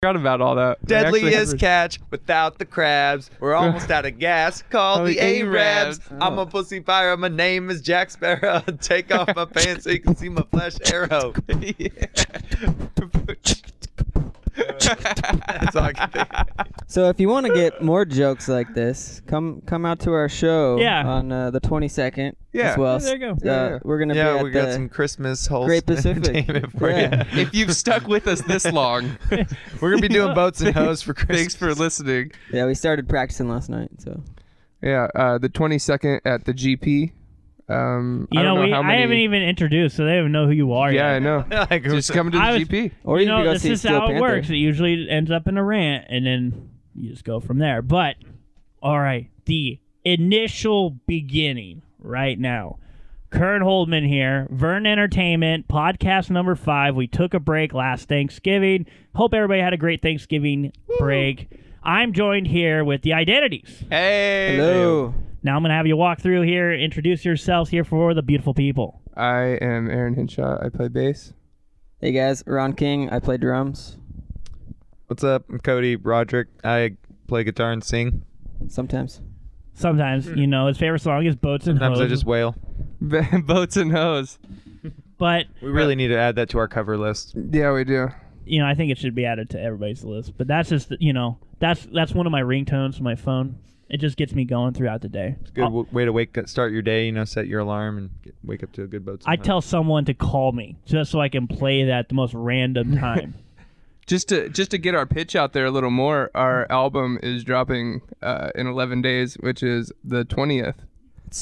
Forgot about all that. Deadliest catch without the crabs. We're almost out of gas. Call the Arabs. I'm a pussy pirate. My name is Jack Sparrow. Take off my pants so you can see my flesh arrow. That's all I can think. So if you want to get more jokes like this, come out to our show on the 22nd as well. There you go. We're going to be at we got some Christmas Great Pacific. For you. If you've stuck with us this long, we're going to be doing boats and hoes for Christmas. Thanks for listening. Yeah, we started practicing last night. So Yeah, the 22nd at the GP. I haven't even introduced, so they don't know who you are Yeah, yet. I know. Just coming to the GP. Or you can go this see is Steel how it Panther. works. It usually ends up in a rant, and then you just go from there. But, all right, the initial beginning right now. Kurt Holdman here, Vern Entertainment, podcast number 5. We took a break last Thanksgiving. Hope everybody had a great Thanksgiving break. I'm joined here with the Identities. Hey. Hello. Now I'm going to have you walk through here, introduce yourselves here for the beautiful people. I am Aaron Hinshaw. I play bass. Hey guys, Ron King. I play drums. What's up? I'm Cody Roderick. I play guitar and sing. Sometimes. Sometimes, his favorite song is Boats and Sometimes Hoes. I just wail. Boats and hoes. But We really need to add that to our cover list. Yeah, we do. I think it should be added to everybody's list. But that's just, that's one of my ringtones on my phone. It just gets me going throughout the day. It's a good way to start your day. Set your alarm and wake up to a good boat. I tell someone to call me just so I can play that at the most random time. Just to get our pitch out there a little more, our album is dropping in 11 days, which is the 20th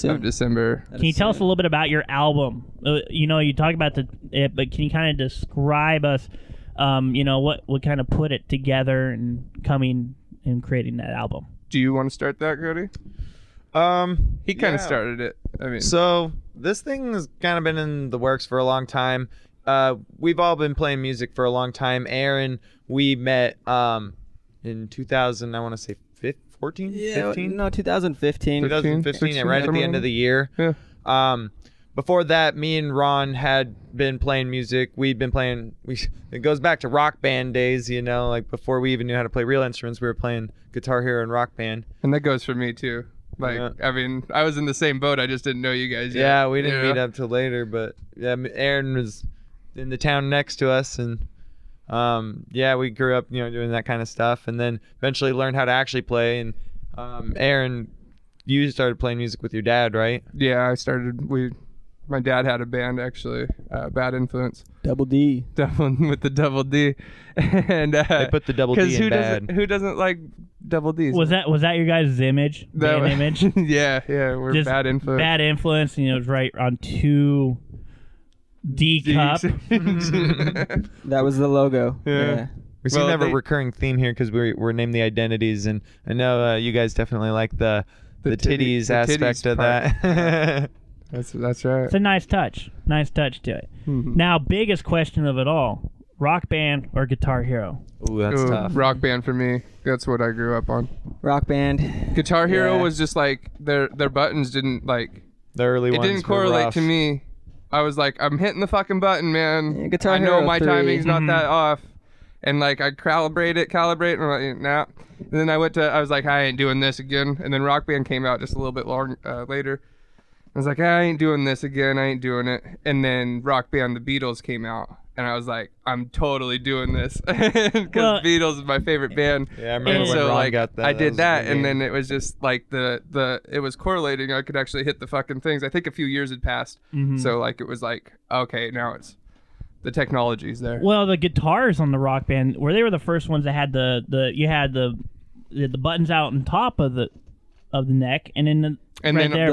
of December. Can you tell us a little bit about your album? You talk about it, but can you kind of describe us, what kind of put it together and coming and creating that album? Do you want to start that, Cody? He kind of started it. So this thing has kind of been in the works for a long time. We've all been playing music for a long time. Aaron, we met in 2000, I want to say 14? Yeah, 15? no, 2015. 2015, right at the end of the year. Yeah. Before that, me and Ron had been playing music. We'd been playing, it goes back to Rock Band days, like before we even knew how to play real instruments, we were playing Guitar Hero and Rock Band. And that goes for me, too. I was in the same boat. I just didn't know you guys yet. Yeah, we didn't meet up till later, but Aaron was in the town next to us, and we grew up, doing that kind of stuff, and then eventually learned how to actually play. And Aaron, you started playing music with your dad, right? Yeah, I started. My dad had a band actually, Bad Influence. Double D. With the double D, and they put the double D in bad. Who doesn't like double D's? Was that your guys' image? Band image? yeah, we're just Bad Influence. Bad Influence, and it was right on 2 D cup. That was the logo. Yeah. We seem to have a recurring theme here because we're named the Identities, and I know you guys definitely like the titties aspect of that. That's right. It's a nice touch to it. Now, biggest question of it all: Rock Band or Guitar Hero? Ooh, that's tough. Rock Band for me. That's what I grew up on. Rock Band. Guitar Hero was just like their buttons didn't like. The early ones. It didn't correlate to me. I was like, I'm hitting the fucking button, man. Yeah, Guitar I know Hero my 3. timing's not that off. And like I calibrate, and I'm like, nah. And then I was like, I ain't doing this again. And then Rock Band came out just a little bit later. I was like, I ain't doing this again. I ain't doing it. And then Rock Band, the Beatles came out. And I was like, I'm totally doing this. Because Beatles is my favorite band. Yeah, I remember when Ron got that. I did that. And then it was just like it was correlating. I could actually hit the fucking things. I think a few years had passed. So like it was like, okay, now it's the technology's there. Well, the guitars on the Rock Band, they were the first ones that had you had the buttons out on top of the neck, and then the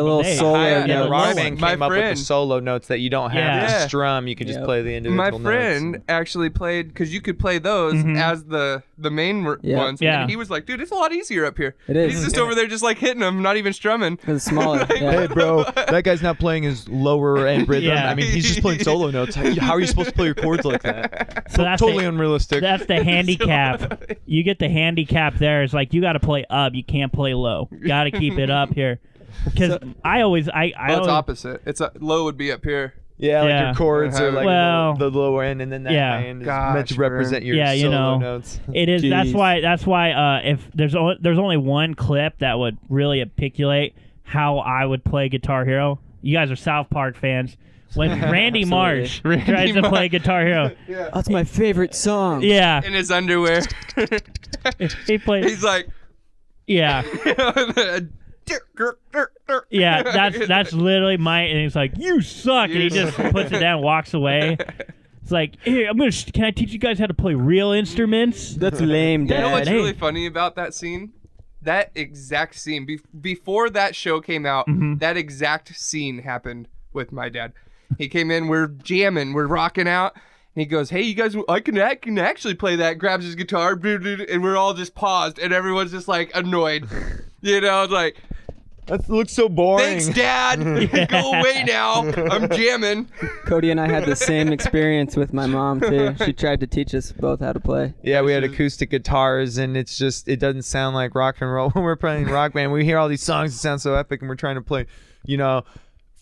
little solo. The Rock Band came up with the solo notes that you don't have to strum. You can just play the individual notes. My friend actually played, because you could play those as the main ones. Yeah. And he was like, dude, it's a lot easier up here. It is. He's just over there just like hitting them, not even strumming. It's smaller. Hey, bro, that guy's not playing his lower end rhythm. Yeah. I mean, he's just playing solo notes. How are you supposed to play your chords like that? So that's totally unrealistic. That's the handicap. You get the handicap there. It's like you got to play up. You can't play low. Got to keep it up here. Because it's opposite. It's low would be up here, Yeah, like Yeah. your chords are like Well, the lower end, and then that yeah. high end is Gosh, meant to represent your Yeah, you solo know. notes. It is. That's Jeez. why. If there's only one clip that would really articulate how I would play Guitar Hero. You guys are South Park fans. When Randy Marsh Randy tries to play Guitar Hero, That's my favorite song. yeah, In his underwear. he plays. He's like, Yeah, yeah. That's literally and he's like, "You suck," and he just puts it down, and walks away. It's like, "Here, can I teach you guys how to play real instruments?" That's lame, You know Dad. what's Hey. really funny about that scene? That exact scene, before that show came out, that exact scene happened with my dad. He came in, we're jamming, we're rocking out, and he goes, "Hey, you guys, I can actually play that." Grabs his guitar, and we're all just paused, and everyone's just like annoyed. You know, like, That looks so boring. "Thanks, Dad. Go away now. I'm jamming." Cody and I had the same experience with my mom too. She tried to teach us both how to play. Yeah, we had acoustic guitars, and it doesn't sound like rock and roll when we're playing Rock Band. We hear all these songs that sound so epic, and we're trying to play,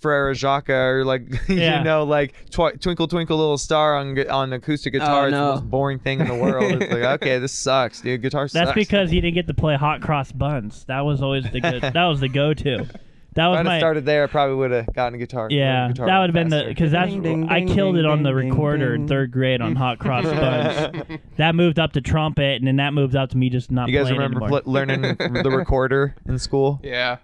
Frere Jacques or like, like Twinkle Twinkle Little Star on acoustic guitar. Oh, It's no. the most boring thing in the world. It's like, okay, this sucks, dude. Guitar sucks. That's because you didn't get to play Hot Cross Buns. That was always the good. That was the go-to. That was If I'd my. have started there, I probably would have gotten a guitar. Yeah, guitar that would have been faster. because that's Ding, ding, I ding, killed it ding, on the ding, recorder ding. in 3rd grade on Hot Cross Buns. That moved up to trumpet, and then that moved up to me just not You guys playing remember anymore. learning the recorder in school? Yeah.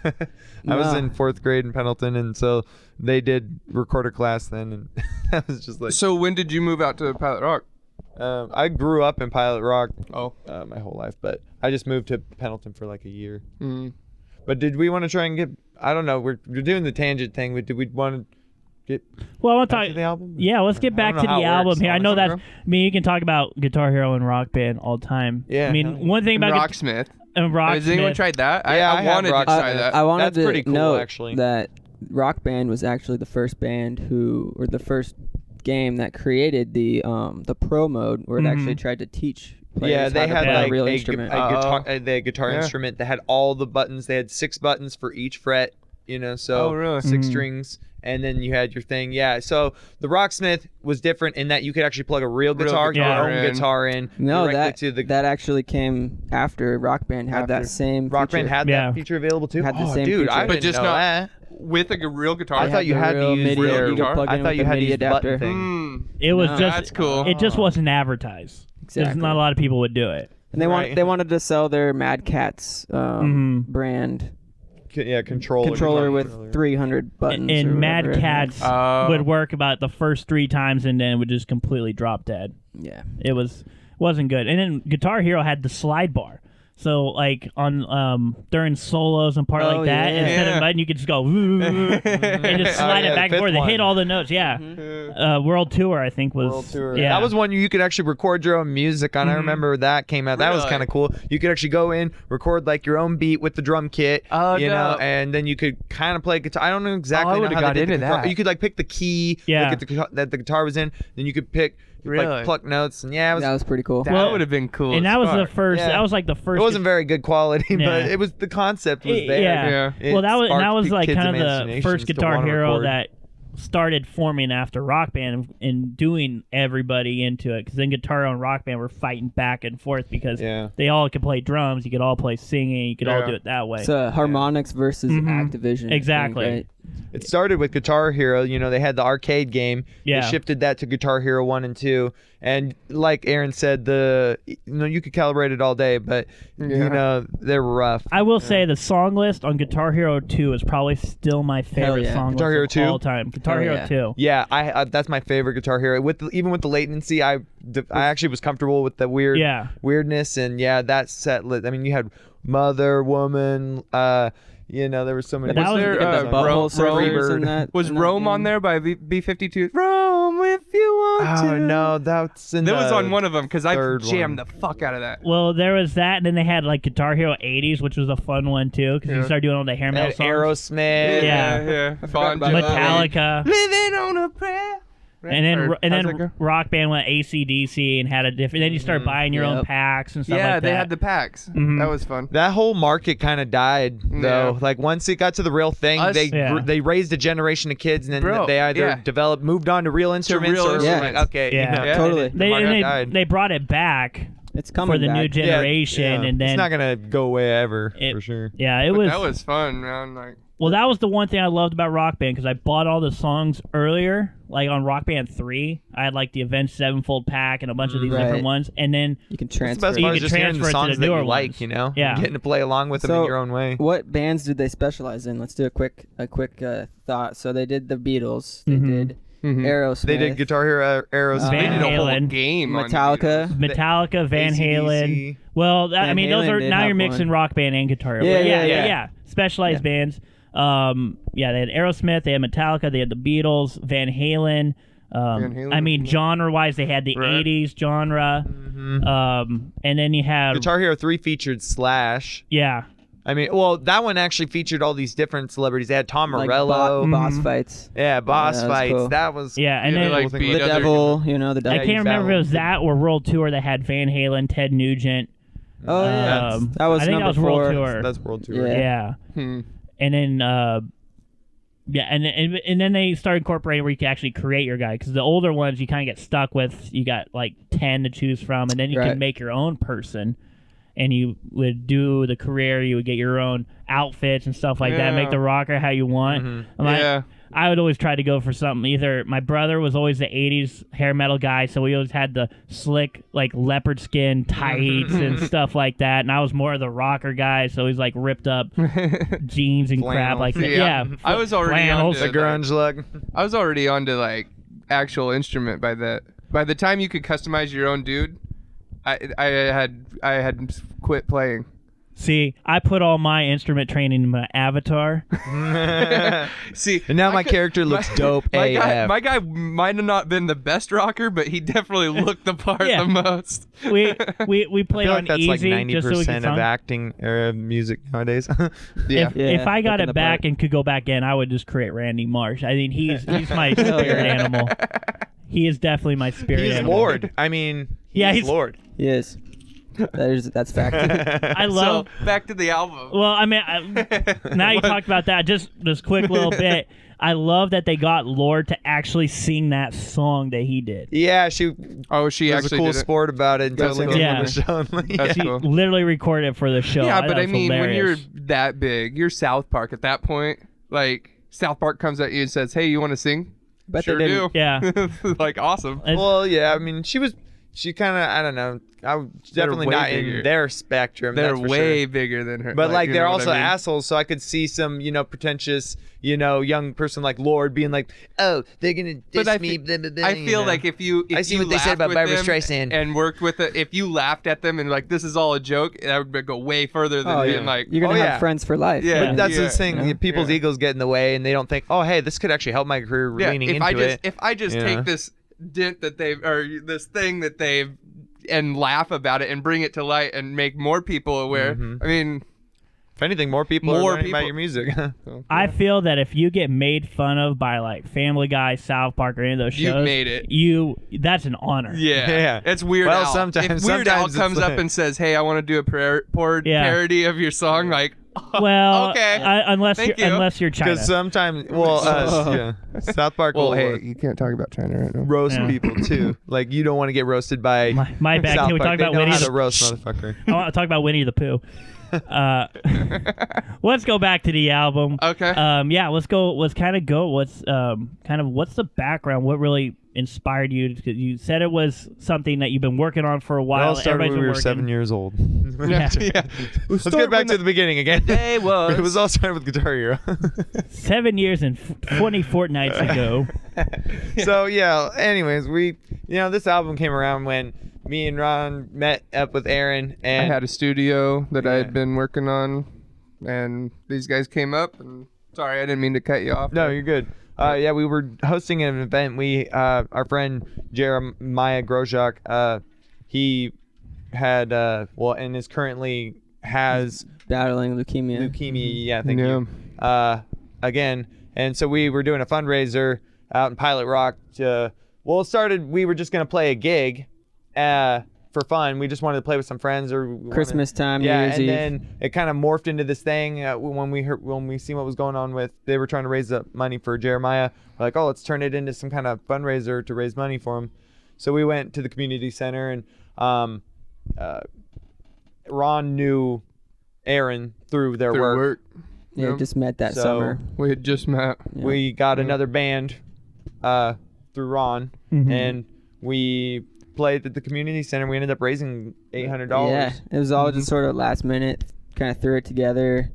I was in 4th grade in Pendleton, and so they did recorder class then, and I was just like, So when did you move out to Pilot Rock? I grew up in Pilot Rock Oh. my whole life, but I just moved to Pendleton for like a year. Mm. But did we want to try and get? I don't know. We're doing the tangent thing, but did we want to get Well, I want back to to the album? Yeah, let's get I back don't to know how the it album works, here. I know honestly, that. I mean, you can talk about Guitar Hero and Rock Band all the time. Yeah, I mean, hell yeah. one thing about Rocksmith. Rocksmith. Has anyone tried that? Yeah, I have wanted to Rocksmith. try that. I wanted That's to pretty cool, note actually. that Rock Band was actually the first band or the first game that created the pro mode where it actually tried to teach players Yeah, they how to had play like a real a instrument. guitar Yeah. instrument that had all the buttons. They had 6 buttons for each fret, so Oh, really? 6 strings, and then you had your thing. Yeah, so the Rocksmith was different in that you could actually plug a real guitar, guitar your own in. guitar in No, directly to the that actually came after Rock Band had After. that same Rock feature. Band had Yeah. that feature available too. Had the oh, same dude, feature. I But didn't just know not that. With a real guitar. I thought you the had to real use MIDI, real you could guitar. plug I in thought with you the had to MIDI use the button adapter. thing. It was No. just That's cool. It just wasn't advertised. There's Exactly. not a lot of people would do it. And they Right. they wanted to sell their Mad Catz brand controller with 300 buttons. And or Mad whatever. Catz would work about the first 3 times, and then would just completely drop dead. Yeah. It wasn't good. And then Guitar Hero had the slide bar. So like on during solos and part like that, yeah. instead Yeah. of button, you could just go and just slide yeah, it back the and forth. fifth They hit one. all the notes. Yeah. World Tour, I think was. World Tour. Yeah. That was one you could actually record your own music on. I remember that came out. That was Really? kind of cool. You could actually go in, record like your own beat with the drum kit, Oh, dope. and then you could kind of play guitar. I don't know exactly I know would've how got they did the into guitar. that. You could like pick the key Yeah. that the guitar was in. Then you could pick Really? like pluck notes, and yeah, That was pretty cool. That Well, would have been cool. and as that was the fuck. first. Yeah. That was like the first. it wasn't very good quality, Yeah. but it was the concept was there. Yeah. It Well, that sparked was the like kids' kind of the imaginations first to Guitar wanna Hero record. that started forming after Rock Band and doing everybody into it. Because then Guitar Hero and Rock Band were fighting back and forth because Yeah. they all could play drums, you could all play singing, you could all Yeah. do it that way. It's harmonics versus Activision. thing, Exactly. right? It started with Guitar Hero. They had the arcade game. Yeah. They shifted that to Guitar Hero 1 and 2. And like Aaron said, you could calibrate it all day, but they're rough. I will say the song list on Guitar Hero 2 is probably still my favorite yeah. song Guitar list Hero of 2? all time. Guitar Hell Hero yeah. 2. Yeah, I that's my favorite Guitar Hero. Even with the latency, I actually was comfortable with the weirdness, and yeah, that set lit. I mean, you had Mother, Woman. There was so many. That was- there, Get the butthole Rome- servers Rome- in that. Was in that Rome on game. there by B-52? Rome, if you want to. Oh no, that's in That was the on one of them because I third jammed one. the fuck out of that. Well, there was that, and then they had like Guitar Hero 80s, which was a fun one too, because you Yeah. started doing all the hair metal Had songs. Aerosmith. Yeah. yeah. forgot about that. Metallica. Living on a prayer. right? And then Or how's that go? Rock Band went AC/DC and had a different. Then you start buying your own Yep. packs and stuff Yeah, like that. they had the packs. Mhm. That was fun. That whole market kind of died though. Yeah. Like once it got to the real thing, Us- Yeah. they raised a generation of kids, and then Bro, they either yeah. moved on to real instruments, real or instruments. like, okay, Yeah. you know, Yeah. Totally. the market died. They brought it back It's coming for the new back. generation, and then it's not gonna go away ever It- for sure. yeah, it But was. that was fun, man. Like, Well, that was the one thing I loved about Rock Band because I bought all the songs earlier. Like on Rock Band 3, I had like the Avenged Sevenfold pack and a bunch of these Right. different ones, and then You can That's the transfer. best it. part You is can just hearing the transfer it to songs the that newer you like, ones. you know, Yeah. getting to play along with them So- in your own way. What bands did they specialize in? Let's do a quick thought. So they did the Beatles. They Mhm. did Aerosmith. They did Guitar Hero, Aerosmith, they Van did a whole Halen. game on Metallica. Metallica, Van Halen. AC/DC. Well, I Van mean, those Halen are did now have you're mixing one. Rock Band and Guitar Hero. Yeah, But yeah. Specialized bands. Yeah, they had Aerosmith, they had Metallica, they had the Beatles, Van Halen. Van Halen I mean, was- genre-wise, they had the Right. 80s genre. And then you had Guitar Hero 3 featured Slash. yeah. I mean, well, that one actually featured all these different celebrities. They had Tom like Morello. boss Mhm. fights. Yeah, boss Yeah, that was fights. cool. That was Yeah, and Yeah, then like cool thing beat The about other- Devil, the I Devil. can't remember if it was battled. that or World Tour that had Van Halen, Ted Nugent. Oh yeah, Um, that was I think number that was 4. World Tour. That's World Tour. Yeah. Yeah. Hmm. And then and then they started incorporating where you can actually create your guy because the older ones you kind of get stuck with. You got like 10 to choose from, and then you Right. can make your own person. And you would do the career. You would get your own outfits and stuff like that. Yeah. Make the rocker how you want. Mhm. Yeah. I would always try to go for something. Either my brother was always the '80s hair metal guy, so we always had the slick like leopard skin tights and stuff like that. And I was more of the rocker guy, so he's like ripped up jeans and crap Flannels. like that. Yeah. Yeah, I was already flannels. onto The grunge look. I was already onto like actual instrument by that. By the time you could customize your own dude, I had quit playing. See, I put all my instrument training in my avatar. See, And now I my could- character looks dope AF. My guy might have not been the best rocker, but he definitely looked the part Yeah. the most. We I played feel on like that's easy like just so we could 90% of song. acting music nowadays. Yeah. If I got looking it the back part. and could go back in, I would just create Randy Marsh. I mean, he's my spirit animal. He is definitely my spirit He's animal. Lord. I mean, Yeah, he's he's- Lord. He is. That's fact. I love. So back to the album. Well, I mean, now you What? talked about that. Just this quick little bit. I love that they got Lord to actually sing that song that he did. Yeah, she Oh, she was a actually cool did it. sport about it and That's totally cool. came on the show. That's She cool. literally recorded it for the show. Yeah, thought but it I was mean, when you're hilarious. that big, you're South Park at that point. Like South Park comes at you and says, "Hey, you want to sing?" But Sure they do. didn't. Yeah. Like awesome. It's- Well, yeah, I mean, she kind of, I don't know, definitely way not bigger. in their spectrum. They're that's for way sure. bigger than her. But like you they're know what also I mean? assholes, so I could see some, pretentious, young person like Lord being like, "Oh, they're gonna diss But I me." fe- blah, blah, blah," I feel like if you I see you what they said laughed about with Barbra them Streisand. and worked with it, if you laughed at them and like this is all a joke, that would go way further than Oh, being yeah. like, You're gonna Oh, have yeah. friends for life. Yeah. But that's Yeah. the thing. Yeah. People's Yeah. egos get in the way, and they don't think, "Oh, hey, this could actually help my career." yeah, Leaning if into it. if I just you take know? this dent that they've or this thing that they've and laugh about it and bring it to light and make more people aware. Mhm. I mean, If anything, more people More are learning about people- your music. I feel that if you get made fun of by like Family Guy, South Park, or any of those shows, You've made it. That's an honor. yeah, Yeah. it's Weird Well, Al. sometimes- if Weird Al sometimes it's comes up like- and says, "Hey, I want to do a Yeah. parody of your song," like, Well, okay, unless Thank you're you. unless you're China. Because sometimes, South Park well, will hey, you can't talk about China right now. roast Yeah. people too. Like you don't want to get roasted by My bad. South Can we Park. talk They about know Winnie how the to roast motherfucker. I want to talk about Winnie the Pooh. Let's go back to the album. Okay. Yeah, let's go. Let's kind of go. What's what's the background? What really inspired you? 'Cause you said it was something that you've been working on for a It while. all started when Everybody's we been were working. 7 years old. Yeah. yeah. Let's get back to the beginning again. day was. It was all started with Guitar Hero. 7 years and 20 fortnights ago. So yeah. Anyways, this album came around when me and Ron met up with Aaron, I and had a studio that I Yeah. had been working on, and these guys came up. And sorry, I didn't mean to cut you off. no, you're good. Yeah, we were hosting an event. Our friend Jeremiah Grosjak, he had and is currently has Battling leukemia. leukemia. Yeah, thank Yeah. you. Again, and so we were doing a fundraiser out in Pilot Rock to Well, it started. We were just gonna play a gig, for fun. We just wanted to play with some friends or Christmas time, Yeah, New Year's and Eve. then it kind of morphed into this thing when we seen what was going on with. They were trying to raise up money for Jeremiah. We're like, oh, let's turn it into some kind of fundraiser to raise money for him. So we went to the community center, and Ron knew Aaron through their Through work. Yeah, just met that So- summer. We had just met. Yeah. We got another band through Ron, Mhm. and we played at the community center. We ended up raising $800. Yeah, it was all just sort of last minute. Kind of threw it together.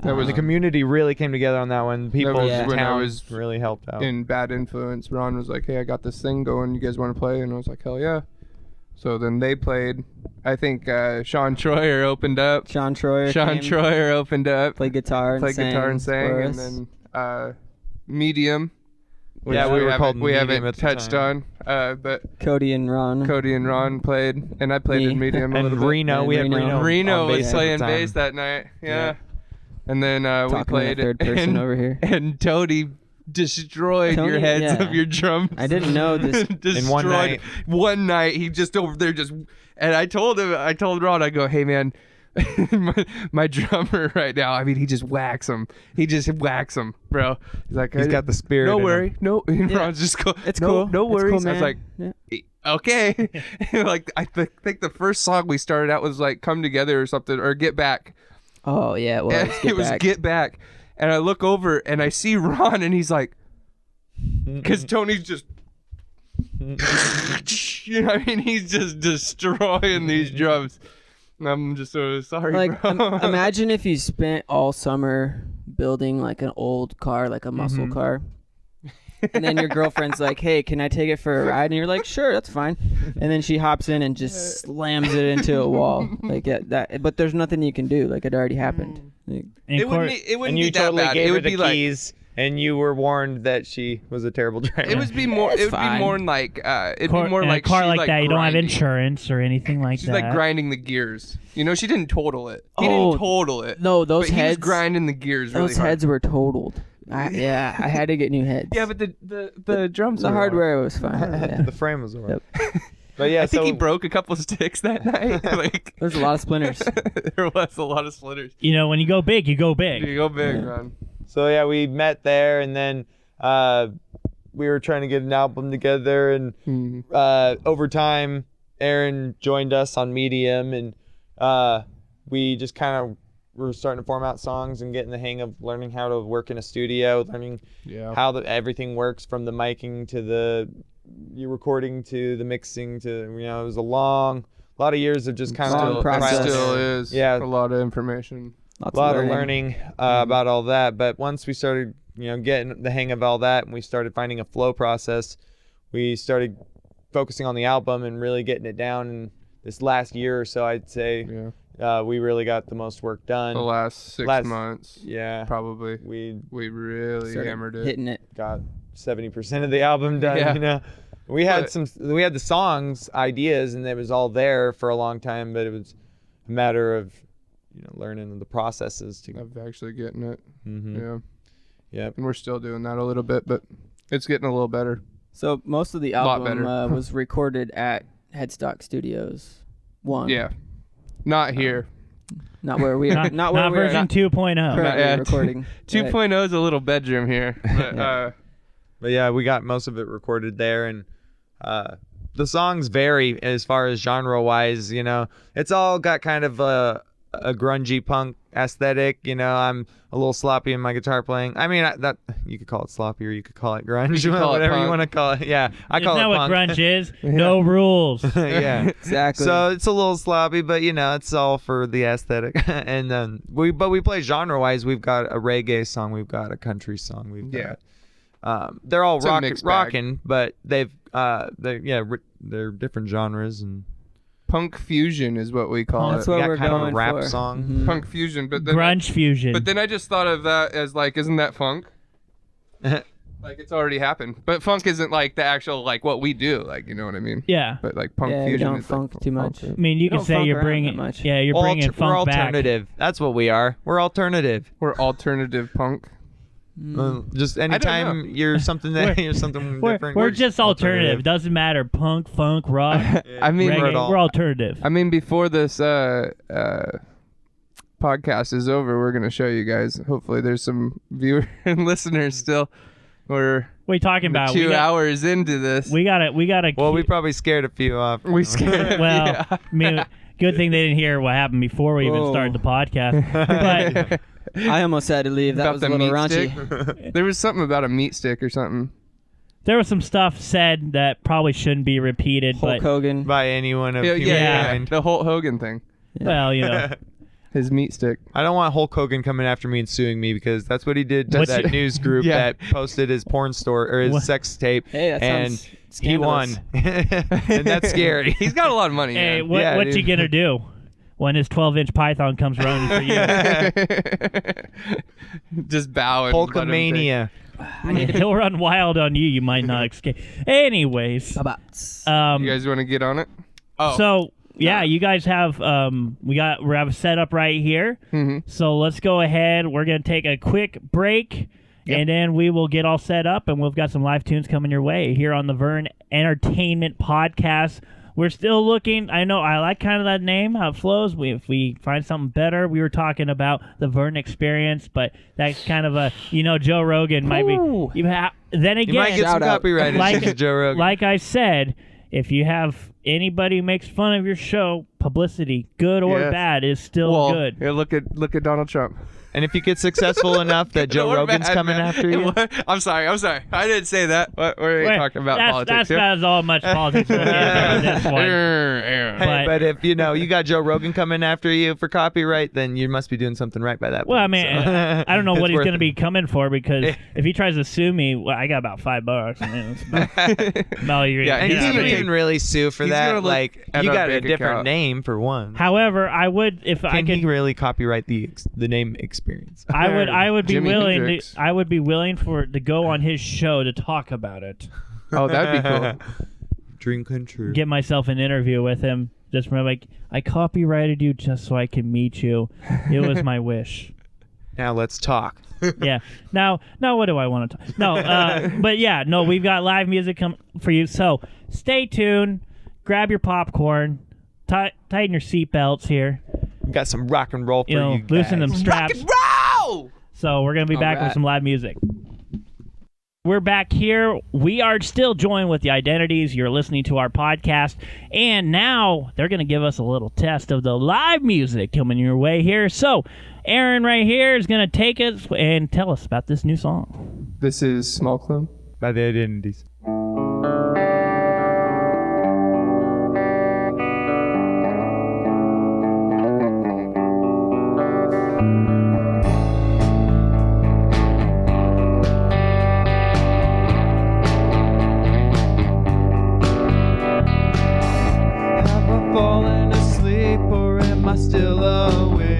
That was The community really came together on that one. People was in when I town was really helped out. in Bad Influence. Ron was like, hey, I got this thing going. You guys want to play? And I was like, hell yeah. So then they played. I think Sean Troyer opened up. Sean Troyer. Sean came, Troyer opened up. played guitar and Played sang. guitar and sang. for And us. then Medium. which Yeah, we were called we Medium haven't at the touched time. on. But Cody and Ron. Cody and Ron played, and I played Me. in Medium a And little bit. Reno, And we had Reno. Reno. Reno on was bass at the playing time. bass that night. Yeah. Yeah. And then we Talking in played the third person and, over here. and Tony destroyed Tony, your heads yeah. of your drums. I didn't know this. Destroyed. In one night. One night, he just over there just, and I told Ron, I go, hey man, my drummer right now, I mean, he just whacks him. He just whacks him, bro. He's like, He's got the spirit. no in him. worry, no. And Yeah. Ron's just go, It's no, cool. no It's worries. cool, I was man. like, Yeah. okay. Like I think the first song we started out was like "Come Together" or something, or "Get Back." Oh yeah, it was. And Get it was Back. "Get Back," and I look over and I see Ron, and he's like, because Tony's just. You know what I mean? He's just destroying these drums. And I'm just so sorry, Like, bro. imagine if you spent all summer building like an old car, like a muscle Mm-hmm. car, and then your girlfriend's like, "Hey, can I take it for a ride?" And you're like, "Sure, that's fine." And then she hops in and just slams it into a wall, like that. But there's nothing you can do. Like it already happened. Like, And it wouldn't, Court- it wouldn't And you be that totally bad. gave It her would the be like keys, and you were warned that she was a terrible driver. it would be more. It's It would be fine. more like it'd Court- be more in like a car she, like that. You don't have grinding. insurance or anything like She's that. like grinding the gears. You know, she didn't total it. He Oh, didn't total it. no, those but he was heads. grinding the gears really Those hard. heads were totaled. I had to get new heads. Yeah, but the drums. the were hardware was fine. Yeah. The frame was alright. But yeah, I think so he broke a couple sticks that night. Like There's a lot of splinters. there was a lot of splitters. You know, when you go big, you go big. You go big, Yeah. man. So yeah, we met there, and then we were trying to get an album together, and over time, Aaron joined us on Medium, and we just kind of were starting to form out songs and getting the hang of learning how to work in a studio, learning Yeah. how everything works, from the miking to the recording to the mixing to, it was a lot of years of just kind Long of process. It still is. Yeah. A lot of information. Lots a lot of learning about all that. But once we started, getting the hang of all that, and we started finding a flow process, we started focusing on the album and really getting it down. And this last year or so, I'd say, we really got the most work done. The last 6 months. Yeah, Probably. we We really hammered it. hitting it. got 70% of the album done. Yeah. We had But- we had the songs, ideas, and it was all there for a long time. But it was a matter of learning the processes to. Of actually getting it. Mm-hmm. Yeah. Yep. And we're still doing that a little bit, but it's getting a little better. So most of the Lot album better. was recorded at Headstock Studios. Yeah. Not here. Not where we are. Not where Not we are version 2.0. currently Yeah, recording. 2.0 is a little bedroom here. But, But yeah, we got most of it recorded there, and the songs vary as far as genre-wise. It's all got kind of a grungy punk aesthetic. I'm a little sloppy in my guitar playing. I mean, that you could call it sloppy, or you could call it grunge, could call it whatever you punk. want to call it. Yeah, I Isn't call that it what punk. grunge is? No rules. Yeah. Exactly. So it's a little sloppy, but it's all for the aesthetic. And then we play genre-wise. We've got a reggae song, we've got a country song, we've got. They're all It's a mixed bag. rocking, but they're different genres, and Punk fusion is what we call That's it. what we got we're kind of going a rap for. song. Mhm. Punk fusion. But then Grunge fusion. But then I just thought of that as like, isn't that funk? Like it's already happened. But funk isn't like the actual like what we do. Like you know what I mean? yeah. But like punk Yeah, we fusion don't is funk like, too much. I mean, you We can don't say funk you're around bringing. that much. Yeah, you're bringing We're funk back. alternative. That's what we are. We're alternative. We're alternative punk. Just know. anytime you're something that you're something different. We're just alternative. Doesn't matter. Punk, funk, rock, I mean, reggae. We're alternative. I mean, before this podcast is over, we're gonna show you guys. Hopefully, there's some viewers and listeners still. We're What are you talking about? 2 hours into this. We gotta. Well, we probably scared a few off. We scared. Well, yeah. I mean, good thing they didn't hear what happened before we even Whoa. started the podcast. But I almost had to leave. That About was the a little meat raunchy. stick. There was something about a meat stick or something. there was some stuff said that probably shouldn't be repeated. Hulk But Hogan. By anyone of Yeah, humankind. the Hulk Hogan thing. well, you know, His meat stick. I don't want Hulk Hogan coming after me and suing me because that's what he did to What's that your- news group Yeah. that posted his porn store or his What? sex tape. Hey, that and sounds he won. scandalous. And that's scary. He's got a lot of money. hey, man. what's dude. he gonna do when his 12-inch python comes running for you? Just bow and let him Hulkamania. He'll run wild on you. You might not escape. Anyways, About. take- You guys want to get on it? Oh. so yeah, you guys have we have a setup right here. Mhm. So let's go ahead. We're gonna take a quick break. And then we will get all set up, and we've got some live tunes coming your way here on the Vern Entertainment Podcast. We're still looking. I know I like kind of that name, how it flows. If we find something better, we were talking about the Vern Experience, but that's kind of a, Joe Rogan might be. Ooh. Then You might again, get some Shout out. copyright Like- issues, Joe Rogan. like I said, if you have anybody who makes fun of your show, publicity, good or Yes. bad, is still Well, good. yeah, look at Donald Trump. And if you get successful enough that Joe Or Rogan's bad, coming man. after you. I'm sorry. I didn't say that. What are you Wait, talking about? that's, Politics That's here? not all much politics we'll get on this one. Hey, but if you got Joe Rogan coming after you for copyright, then you must be doing something right by that. Well, I point, mean, so. I don't know what It's he's worth going to it. be coming for because if he tries to sue me, well, I got about $5. I mean, it's about all you're Yeah, And gonna you he's get out can't of me. even really sue for he's that. gonna look Like, at you our got a bank different account. name for one. However, I would if I Can could. he really copyright the name experience? I would be Jimi willing. Hendrix. I would be willing to go on his show to talk about it. Oh, that'd be cool. Dream come true. Get myself an interview with him. Just remember, like, I copyrighted you just so I can meet you. It was my wish. Now let's talk. Yeah. Now, what do I want to talk? No, but yeah, no, we've got live music for you. So stay tuned. Grab your popcorn. Tighten your seatbelts here. Got some rock and roll for you loosen guys. them straps. Roll! So we're gonna be back with Alright. some live music. We're back here. We are still joined with the Identities. You're listening to our podcast, and now they're gonna give us a little test of the live music coming your way here. So, Aaron right here is gonna take us and tell us about this new song. This is Small Clone. By the Identities. Have I fallen asleep or am I still awake?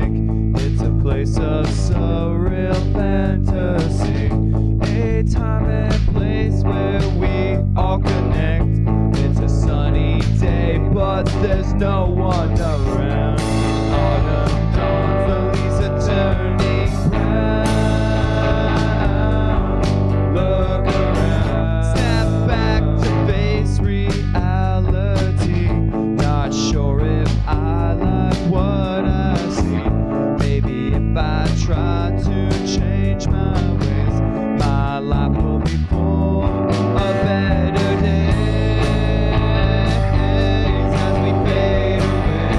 It's a place of surreal fantasy. A time and place where we all connect. It's a sunny day, but there's no one around. Autumn dawns, the leaves are turning brown. Look around, step back to face reality. Not sure if I like what I see. Maybe if I try to change my ways, my life will be full of better days as we fade away.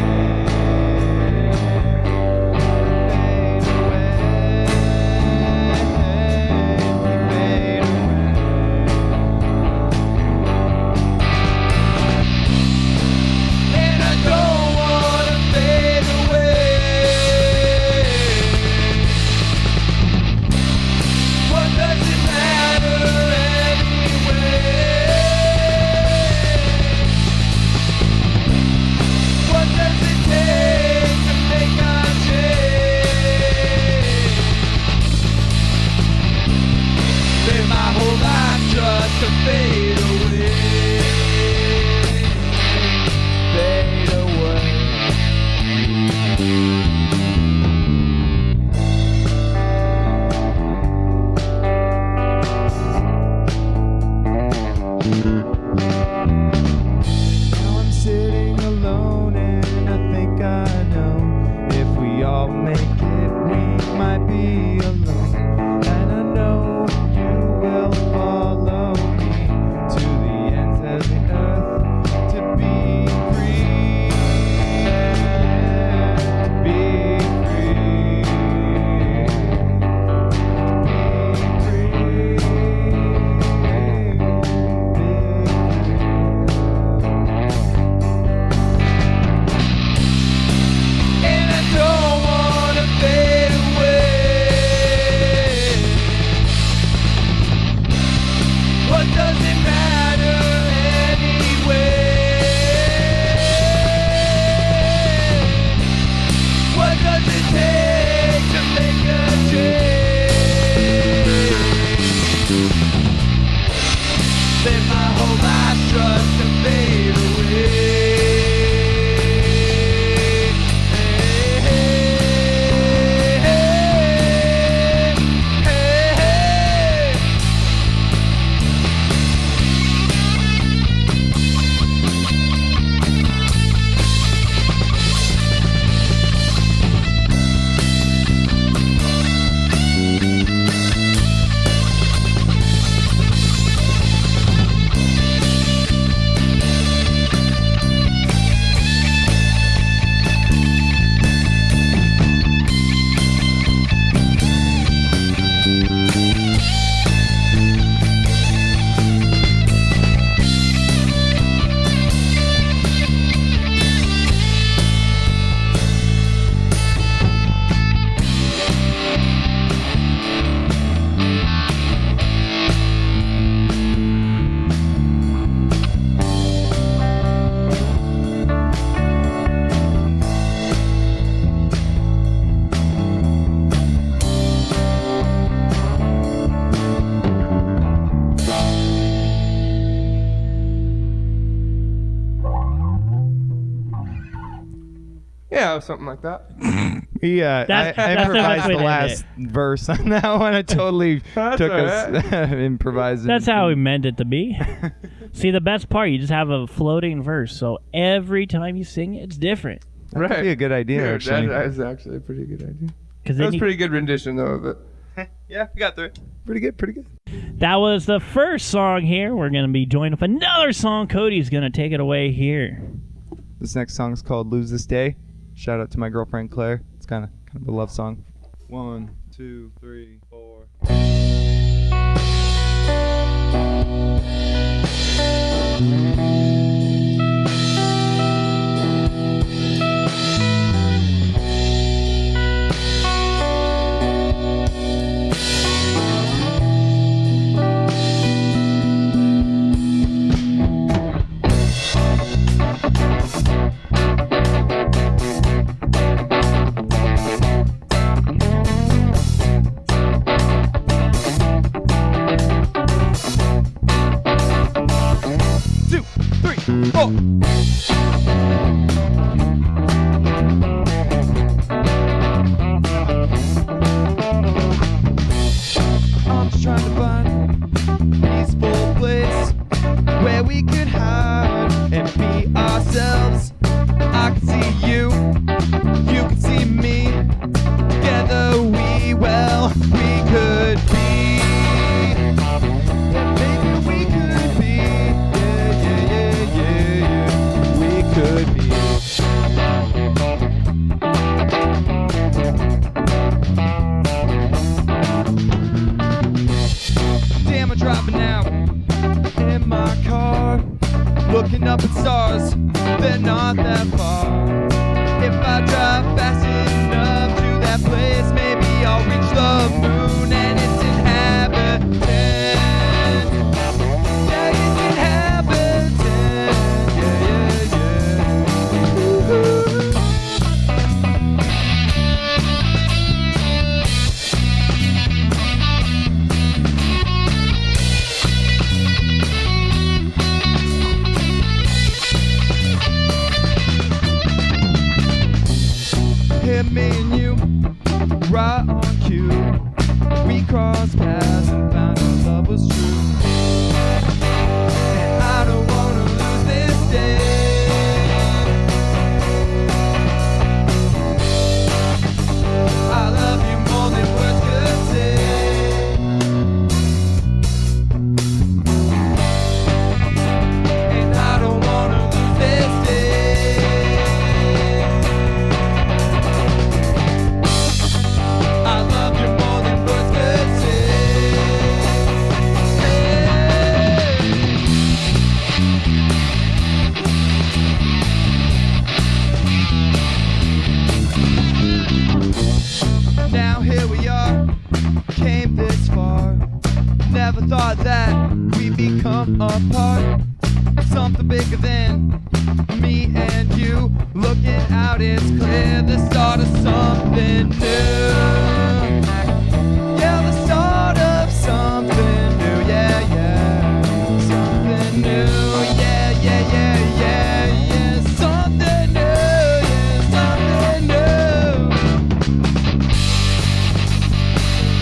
Yeah, something like that. Yeah, That's I the best improvised way the to end last verse on that one. I totally That's took all us improvising. That's how we meant it to be. See, the best part, you just have a floating verse, so every time you sing it, it's different. Right. That'd be a good idea, Dude, actually. that is actually a pretty good idea. Because That was a pretty good rendition, though, of it. Yeah, we got through it. Pretty good, pretty good. that was the first song here. We're going to be joined with another song. Cody's going to take it away here. This next song is called "Lose This Day." Shout out to my girlfriend Claire. It's kind of a love song. 1, 2, 3, 4. I'm just trying to find a peaceful place where we could hide and be ourselves. I can see you, you can see me. Together we could be. Maybe we could be. Yeah. We could be. Damn, I'm driving out in my car, looking up at stars, they're not that far. If I drive fast enough to that place, maybe I'll reach the moon and its inhabitants. Yeah, its inhabitants. Yeah. Ooh. Hit me and you, right on cue. We crossed paths and found out love was true. And I don't wanna lose this day. I love you more than words could say. And I don't wanna lose this day. I love you more than words could say. Now here we are, came this far. Never thought that we'd become a part. Something bigger than me and you. Looking out, it's clear the start of something new. Yeah, the start of something new. Yeah. Something new. Yeah. Something new. Yeah, something new.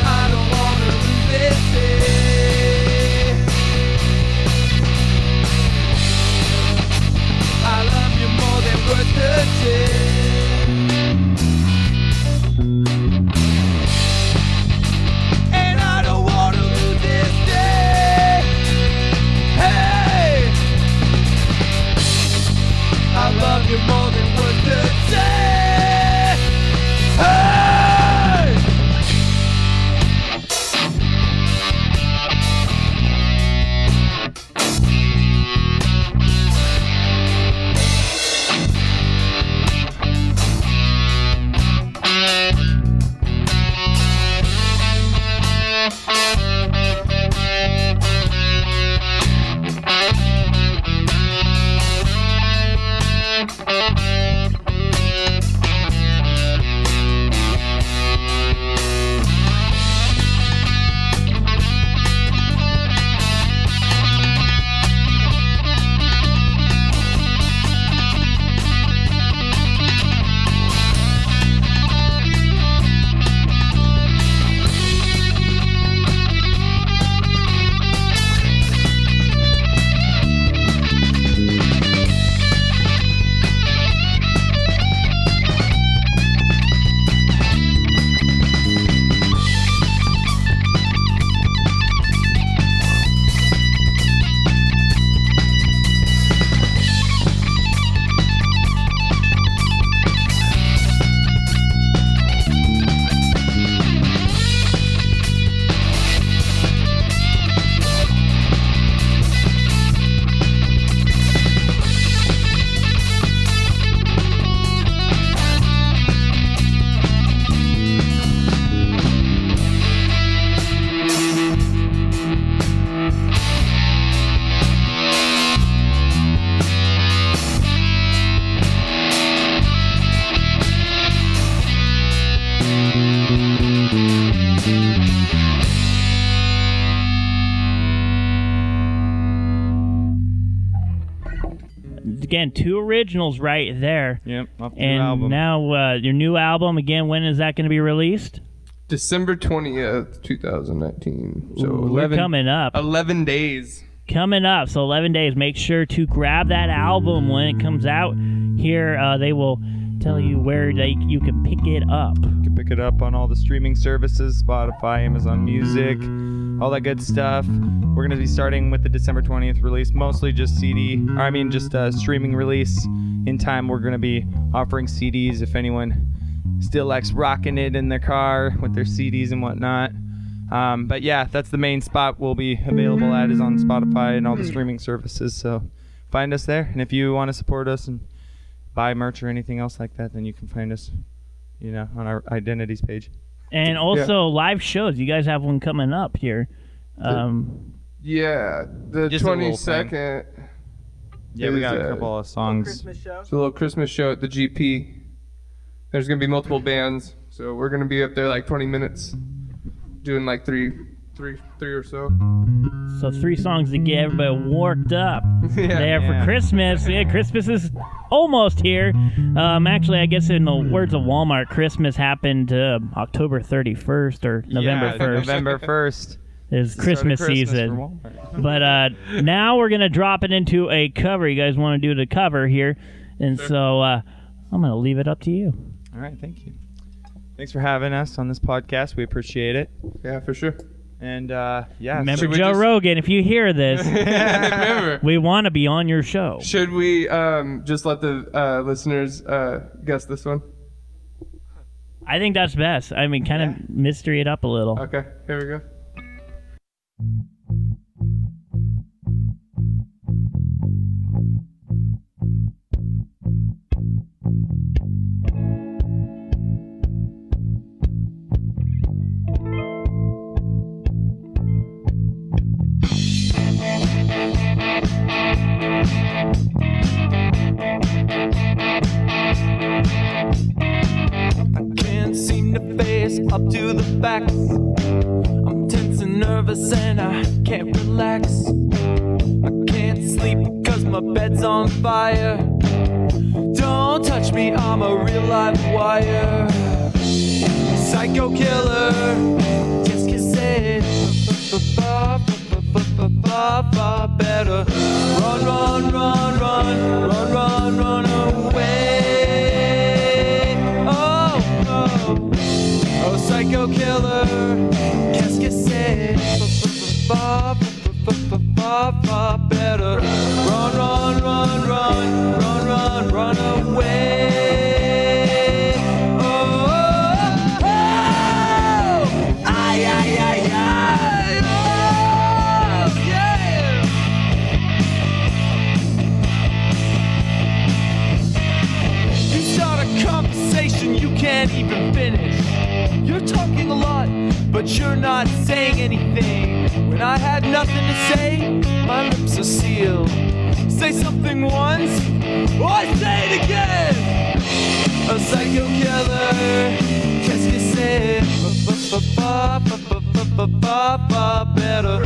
I don't wanna lose this day. I love you more than words could say. again, 2 originals right there. Yep. Off the new And album. now your new album, again, when is that going to be released? December 20th, 2019. So Ooh, we're coming up. 11 days. Coming up, so 11 days. Make sure to grab that album when it comes out. Here, they will tell you where you can pick it up. You can pick it up on all the streaming services, Spotify, Amazon Music, all that good stuff. We're going to be starting with the December 20th release, mostly just streaming release. In time, we're going to be offering CDs if anyone still likes rocking it in their car with their CDs and whatnot. But yeah, that's the main spot we'll be available at, is on Spotify and all the streaming services. So find us there. And if you want to support us and buy merch or anything else like that, then you can find us, on our Identities page. And also live shows. You guys have one coming up here. Yeah, the Just a little 22nd. Yeah, we got a is, couple of songs. Christmas show. It's a little Christmas show at the GP. There's going to be multiple bands, so we're going to be up there like 20 minutes doing like three or so. So 3 songs to get everybody worked up there for Christmas. Yeah, Christmas is almost here. Actually, I guess in the words of Walmart, Christmas happened October 31st or November 1st. November 1st. Is Christmas season. But now we're going to drop it into a cover. You guys want to do the cover here. And so I'm going to leave it up to you. All right, thank you. Thanks for having us on this podcast. We appreciate it. Yeah, for sure. And Remember we Joe just- Rogan, if you hear this, Remember. we want to be on your show. Should we just let the listeners guess this one? I think that's best. I mean, kind of mystery it up a little. Okay, here we go. Can't seem to face up to the facts. I'm tense and nervous and I can't relax. I can't sleep cause my bed's on fire. Don't touch me, I'm a real live wire. Psycho killer, just kiss it. Better run, run, run, run, run, run, run away. Oh, psycho killer, qu'est-ce que c'est? Better run, run, run, run, run, run, run away. Oh, ay, ay, ay, ay. Oh, yeah. You start a conversation you can't even finish. You're talking a lot, but you're not saying anything. When I had nothing to say, my lips are sealed. Say something once, or say it again. A psycho killer, qu'est-ce que c'est? Better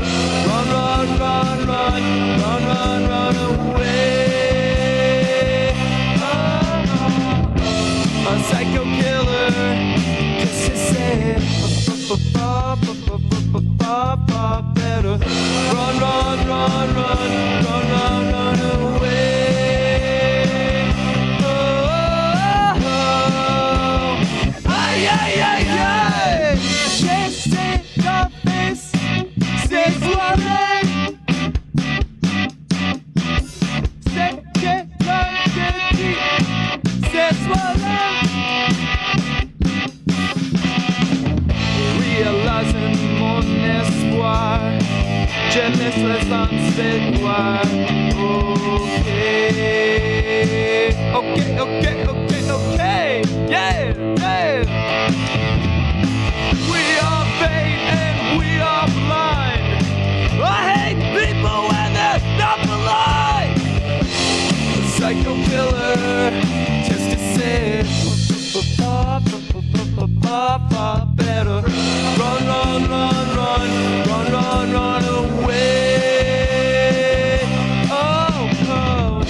run, run, run, run, run, run, run away. A psycho killer, qu'est-ce que c'est? Better run, run, run, run, run, run, run away. Oh, ay, ay, ay, ay. C'est ta face, c'est toi-même. C'est que l'on te dit, c'est soi-même. Réalisant mon espoir, je laisse les ancêtres. Okay, yeah, yeah. We are vain and we are blind. I hate people when they're not polite. Psycho killer, just to say. Better run, run, run, run, run, run, run away. Oh, oh.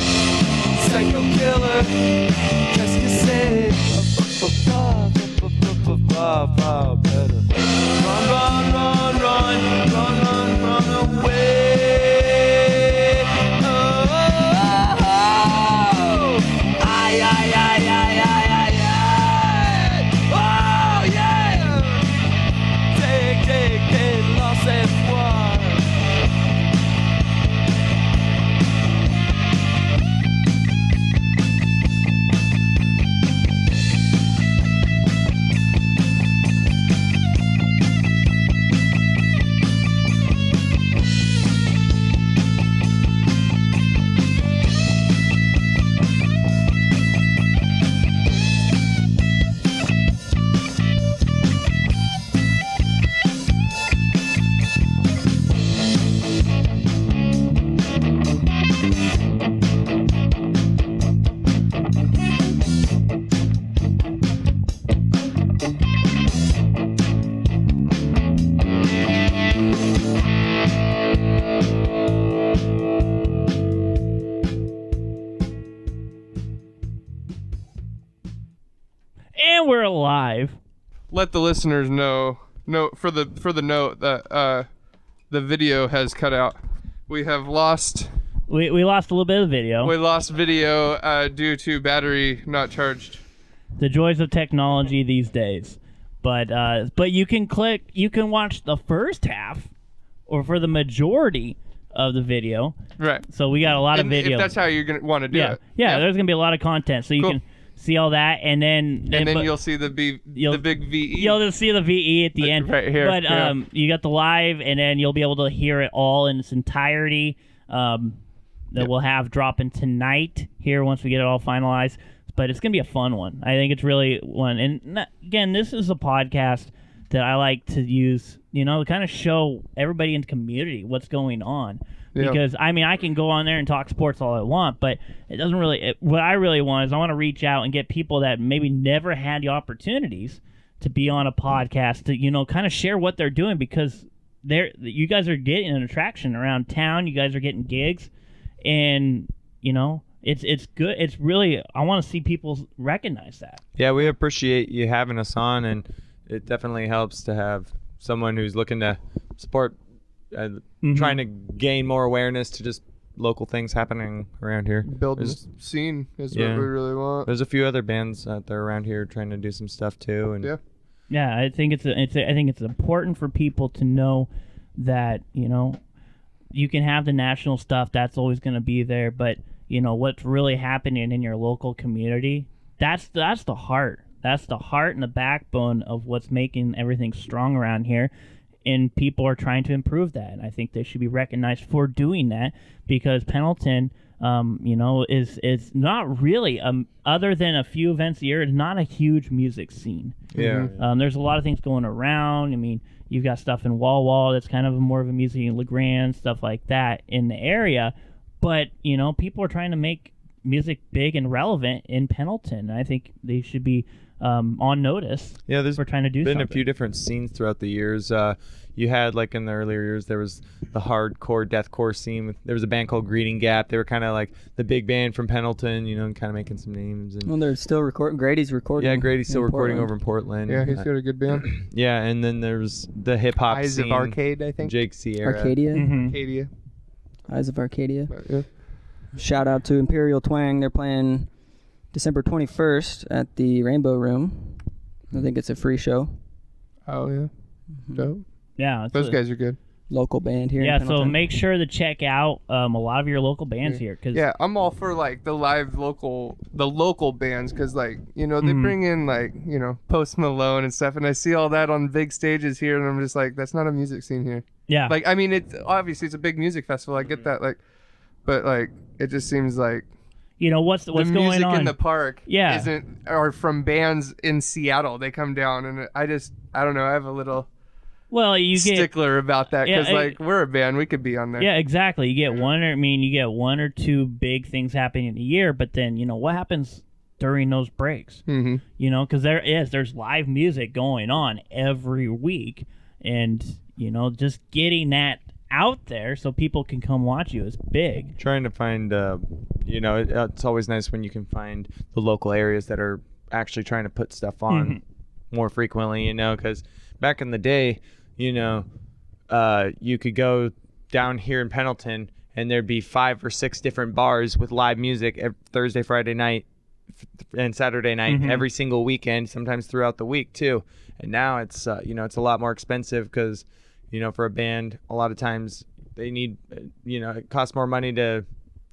And we're live. Let the listeners know. For the note that the video has cut out. We have lost. We lost a little bit of video. We lost video due to battery not charged. The joys of technology these days. But you can watch the first half, or for the majority of the video. Right. So we got a lot of video. If that's how you're gonna want to do it. Yeah. There's gonna be a lot of content, so you Cool. can see all that, and then you'll see the big VE. You'll just see the VE at the end. Right here. But yeah. you got the live, and then you'll be able to hear it all in its entirety. That we'll have dropping tonight here once we get it all finalized. But it's gonna be a fun one. I think it's really one. And again, this is a podcast that I like to use, to kind of show everybody in the community what's going on. Yeah. Because I can go on there and talk sports all I want, but it doesn't really. What I really want is I want to reach out and get people that maybe never had the opportunities to be on a podcast to kind of share what they're doing, because you guys are getting an attraction around town. You guys are getting gigs, and it's good. It's really, I want to see people recognize that. Yeah, we appreciate you having us on, and it definitely helps to have someone who's looking to support, trying to gain more awareness to just local things happening around here. Building a scene is what we really want. There's a few other bands out there around here trying to do some stuff too, and yeah, I think it's important for people to know that you can have the national stuff, that's always going to be there, but what's really happening in your local community, that's the heart. That's the heart and the backbone of what's making everything strong around here. And people are trying to improve that. And I think they should be recognized for doing that, because Pendleton, is not really, other than a few events a year, is not a huge music scene. Yeah. There's a lot of things going around. I mean, you've got stuff in Wall that's kind of more of a music, in LeGrand, stuff like that in the area. But, people are trying to make music big and relevant in Pendleton. And I think they should be on notice. Yeah, there's for trying to do been something. a few different scenes throughout the years. You had, like, in the earlier years, there was the hardcore deathcore scene. There was a band called Greeting Gap. They were kind of like the big band from Pendleton, and kind of making some names. And Well, they're still recording. Grady's recording. yeah, Grady's still in recording Portland. over in Portland. Yeah, he's got a good band. Yeah, and then there's the hip hop Eyes scene. of Arcade, I think. Jake Sierra. Arcadia. Mhm. Arcadia. Eyes of Arcadia. Yeah. Shout out to Imperial Twang. They're playing December 21st at the Rainbow Room. I think it's a free show. Oh yeah. Dope. Yeah, Those guys are good. Local band here. Yeah, in so Pendleton. make sure to check out a lot of your local bands here. Cause Yeah, I'm all for like the local bands, because they bring in Post Malone and stuff, and I see all that on big stages here, and I'm just like, that's not a music scene here. yeah. It's obviously it's a big music festival. I get that, but it just seems like what's the going music on in the park Yeah. or from bands in Seattle. They come down, and I don't know. I have a little Well, you get stickler about that, because we're a band, we could be on there. yeah, exactly. You get one or two big things happening in a year, but then what happens during those breaks? Mm-hmm. Because there's live music going on every week, and just getting that out there so people can come watch you is big. Trying to find, it's always nice when you can find the local areas that are actually trying to put stuff on more frequently, because back in the day, you could go down here in Pendleton and there'd be 5 or 6 different bars with live music every Thursday, Friday night, and Saturday night, every single weekend, sometimes throughout the week too. And now it's, it's a lot more expensive because, for a band, a lot of times they need, it costs more money to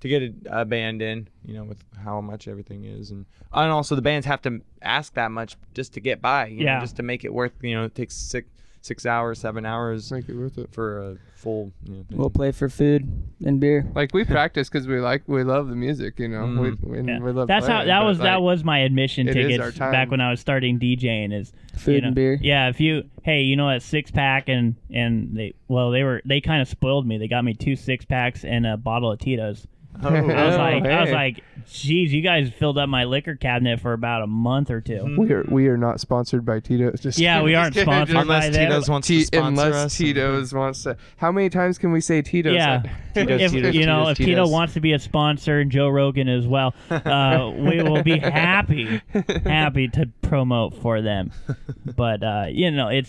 get a band in, with how much everything is. And also the bands have to ask that much just to get by, just to make it worth, it takes 6 hours, 7 hours Make it worth it. for a full, thing. We'll play for food and beer. We practice because we love the music, we love That's playing, that but, was my admission it is tickets our time. back when I was starting DJing is Food and beer. Yeah, if you a 6-pack and they kind of spoiled me. They got me 2 6-packs and a bottle of Tito's. Oh, I was hey. like, geez, you guys filled up my liquor cabinet for about a month or two. We are not sponsored by Tito's. Just Yeah, kidding, we just aren't kidding, sponsored just- by unless them. Tito's wants to sponsor unless us. Tito's wants to. How many times can we say Tito's? Yeah, Tito's, if Tito's, you know, Tito's, if Tito Tito's. wants to be a sponsor and Joe Rogan as well, we will be happy to promote for them. But you know, it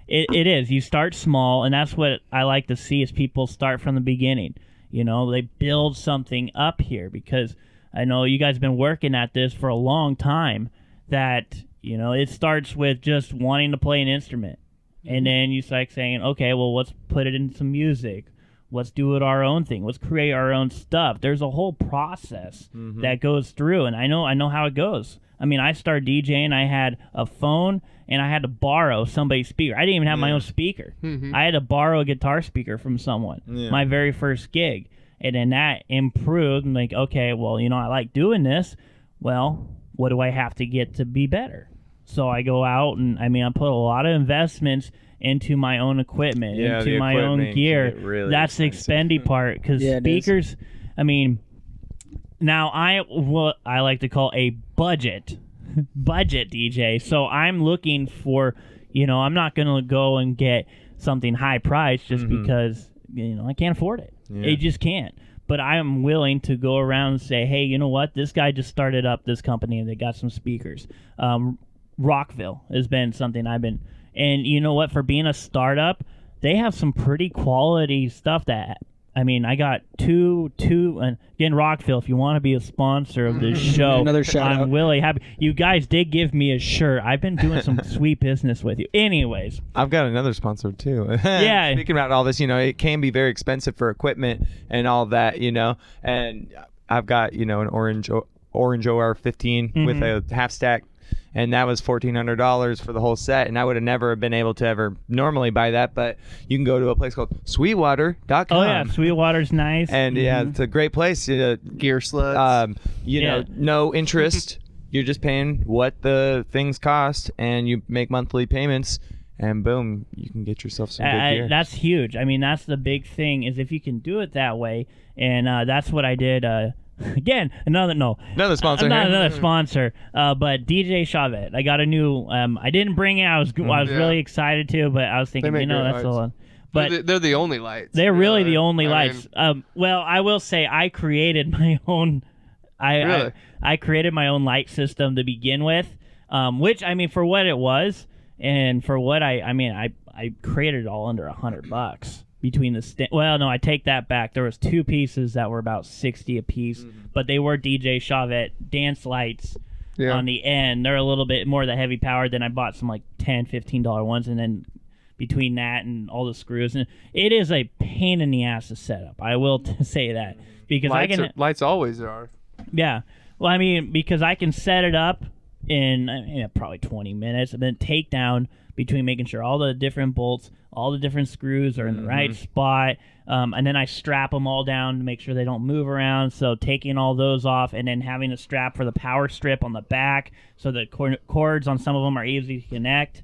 is. You start small, and that's what I like to see is people start from the beginning. You know, they build something up here because I know you guys have been working at this for a long time. That you know, it starts with just wanting to play an instrument. And then you start saying, okay, well, let's put it in some music. Let's do it our own thing. Let's create our own stuff. There's a whole process that goes through, and I know how it goes. I mean, I started DJing. I had a phone, and I had to borrow somebody's speaker. I didn't even have my own speaker. I had to borrow a guitar speaker from someone. My very first gig, and then that improved. I'm like, okay, well, you know, I like doing this. Well, what do I have to get to be better? So I go out and I put a lot of investments into my own equipment, Yeah, into the my own equipment can gear. get really That's the expendy part because Yeah, it is. speakers. Now what I like to call a budget DJ. So I'm looking for, you know, I'm not going to go and get something high priced just because, you know, I can't afford it. Yeah. It just can't. But I am willing to go around and say, hey, you know what? This guy just started up this company and they got some speakers. Rockville has been something and you know what? For being a startup, they have some pretty quality stuff that, I got two, and again, Rockville, if you want to be a sponsor of this show, Another shout I'm out. really happy. You guys did give me a shirt. I've been doing some sweet business with you. Anyways, I've got another sponsor too. Yeah. Speaking about all this, you know, it can be very expensive for equipment and all that, you know. And I've got, you know, an orange OR15 with a half stack, and that was $1,400 for the whole set. And I would have never been able to ever normally buy that, but you can go to a place called Sweetwater.com. oh yeah, Sweetwater's nice. And yeah, it's a great place. Gear sluts. You know, no interest. You're just paying what the things cost, and you make monthly payments, and boom, you can get yourself some good gear. That's huge. That's the big thing is if you can do it that way, and that's what I did. Again, another sponsor. not here. another sponsor, but DJ Chavette. I got a new. I didn't bring it. I was Yeah. really excited to, but I was thinking, make you know, great that's a lights. lot. But They're the only lights. they're you really know, the only I lights. mean, Well, I will say I created my own. Really? I created my own light system to begin with, which for what it was and for what I created it all under $100 between the well, no, I take that back. There was two pieces that were about 60 a piece, but they were DJ Chavette dance lights. Yeah. On the end, they're a little bit more the heavy powered. Then I bought some like $10-15 ones, and then between that and all the screws, and it is a pain in the ass to set up. I will say that because lights always are. yeah. Well, because I can set it up in probably 20 minutes, and then take down between making sure all the different bolts, all the different screws are in the right spot, and then I strap them all down to make sure they don't move around. So taking all those off, and then having a strap for the power strip on the back, so the cords on some of them are easy to connect.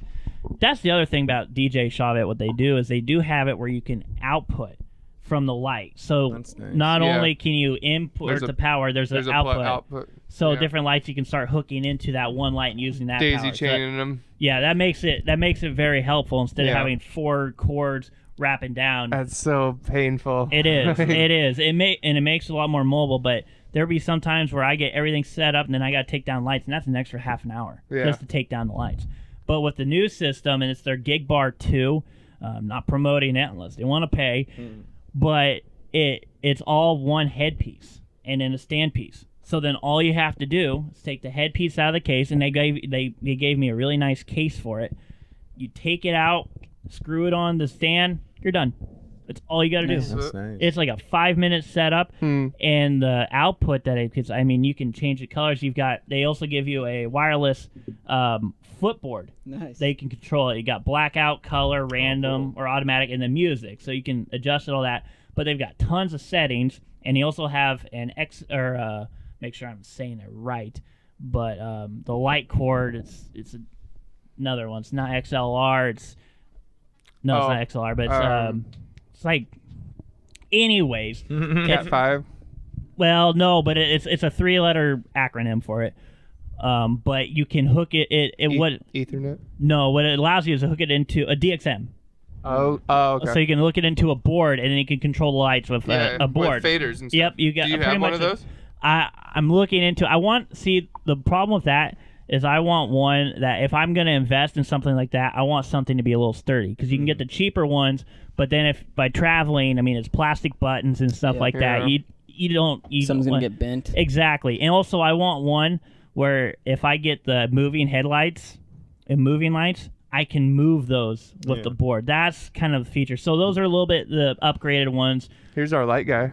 That's the other thing about DJ Chavette. What they do is they do have it where you can output from the light. So That's nice. not Yeah. only can you input There's the a- power, there's an output. So Yeah. different lights you can start hooking into that one light and using that Daisy power. So chaining them. yeah, that makes it very helpful instead of Yeah. having 4 cords wrapping down. That's so painful. It is. It is. It makes it a lot more mobile, but there'll be some times where I get everything set up and then I got to take down lights, and that's an extra half an hour Yeah. just to take down the lights. But with the new system, and it's their Gig Bar 2, not promoting it unless they want to pay, but it's all one headpiece and then a stand piece. So then all you have to do is take the headpiece out of the case, and they gave me a really nice case for it. You take it out, screw it on the stand, you're done. That's all you got to do. That's nice. It's like a 5-minute setup, and the output that it gets. You can change the colors. They also give you a wireless footboard. Nice. They can control it. You got blackout, color, random, or automatic, and then music. So you can adjust it all that. But they've got tons of settings, and they also have an make sure I'm saying it right. But the light cord, it's another one. It's not XLR. It's not XLR, but it's like. Anyways, Cat 5. Well, no, but it's a 3-letter acronym for it. But you can hook it what Ethernet. no, what it allows you is to hook it into a DXM. Oh, okay. So you can hook it into a board, and then you can control the lights with a board. With faders and stuff. Yep, you got. Do you pretty have much one of those? I'm looking into. The problem with that is I want one that if I'm going to invest in something like that, I want something to be a little sturdy because you can get the cheaper ones, but then if by traveling, I mean it's plastic buttons and stuff like that. You don't. Something's gonna get bent. Exactly, and also I want one where if I get the moving headlights and moving lights, I can move those with the board. That's kind of the feature. So those are a little bit the upgraded ones. Here's our light guy.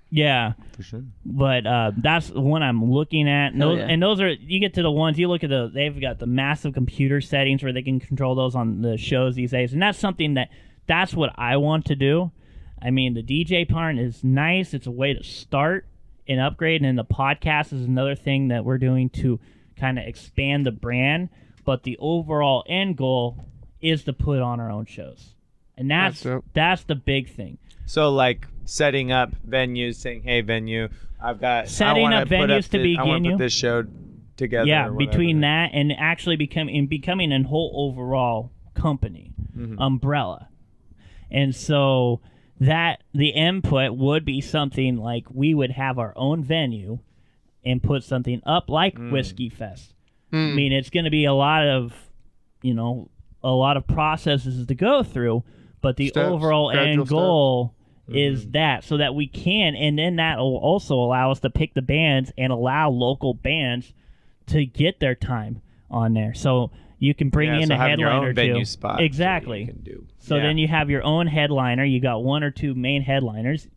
Yeah. For sure. But that's the one I'm looking at. And those, yeah. and those are, you get to the ones, you look at they've got the massive computer settings where they can control those on the shows these days. And that's something that's what I want to do. I mean, the DJ part is nice. It's a way to start and upgrade. And then the podcast is another thing that we're doing to kind of expand the brand. But the overall end goal is to put on our own shows. And that's the big thing. So like setting up venues, saying, "Hey, venue, setting up venues to begin I want to you. put this show together." Yeah, or between whatever. that and actually becoming a whole overall company umbrella. And so that the input would be something like we would have our own venue and put something up like Whiskey Fest. I mean, it's going to be a lot of processes to go through, but the overall end goal is that so that we can, and then that will also allow us to pick the bands and allow local bands to get their time on there. So you can bring in a having your headliner own venue too. spot Exactly. you can do. So then you have your own headliner. You got one or two main headliners,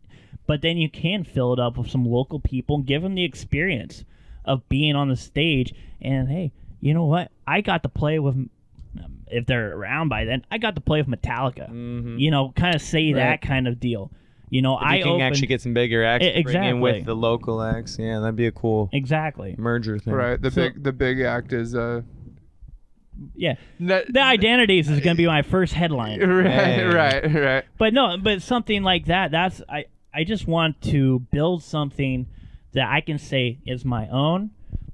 but then you can fill it up with some local people and give them the experience of being on the stage. And hey, you know what? I got to play with, if they're around by then, I got to play with Metallica. You know, kind of say that kind of deal. You know, If you can actually get some bigger acts to bring in with Exactly. the local acts. Yeah, that'd be a cool merger thing. Right. The big act is yeah. The Identities is going to be my first headline. Right. But something like that, I just want to build something that I can say is my own,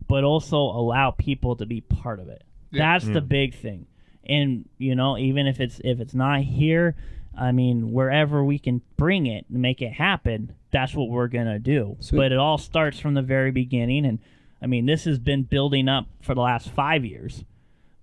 but also allow people to be part of it. That's the big thing. And, you know, even if it's not here, I mean, wherever we can bring it and make it happen, that's what we're going to do. Sweet. But it all starts from the very beginning. And, I mean, this has been building up for the last 5 years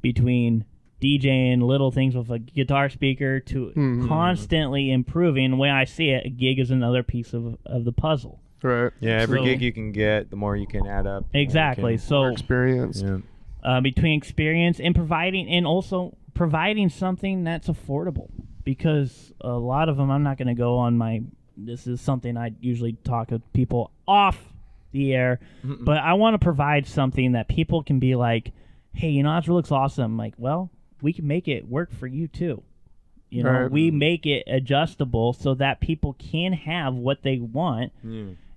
between DJing little things with a guitar speaker to constantly improving. The way I see it, a gig is another piece of the puzzle. Right. Yeah, every gig you can get, the more you can add up. Exactly. So Experience. Yeah. between experience and providing something that's affordable, because a lot of them, I'm not going to go on this is something I usually talk to people off the air, but I want to provide something that people can be like, hey, you know, that looks awesome. Like, well, we can make it work for you too. You know, Right. we make it adjustable so that people can have what they want.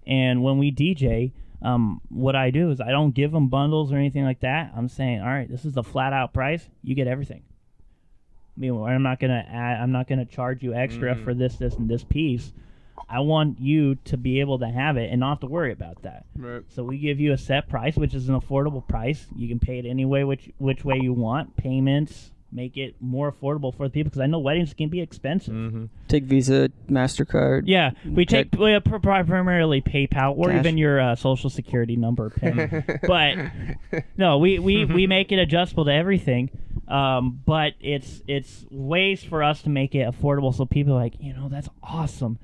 And when we DJ, what I do is I don't give them bundles or anything like that. I'm saying, all right, this is the flat out price. You get everything. I mean, I'm not gonna charge you extra for this, and this piece. I want you to be able to have it and not have to worry about that. Right. So we give you a set price, which is an affordable price. You can pay it any way, which way you want. Payments, make it more affordable for the people, because I know weddings can be expensive. Take Visa, MasterCard. Yeah, we primarily PayPal or Cash. even your Social Security number PIN. But no, we make it adjustable to everything. But it's ways for us to make it affordable, so people are like, you know, that's awesome,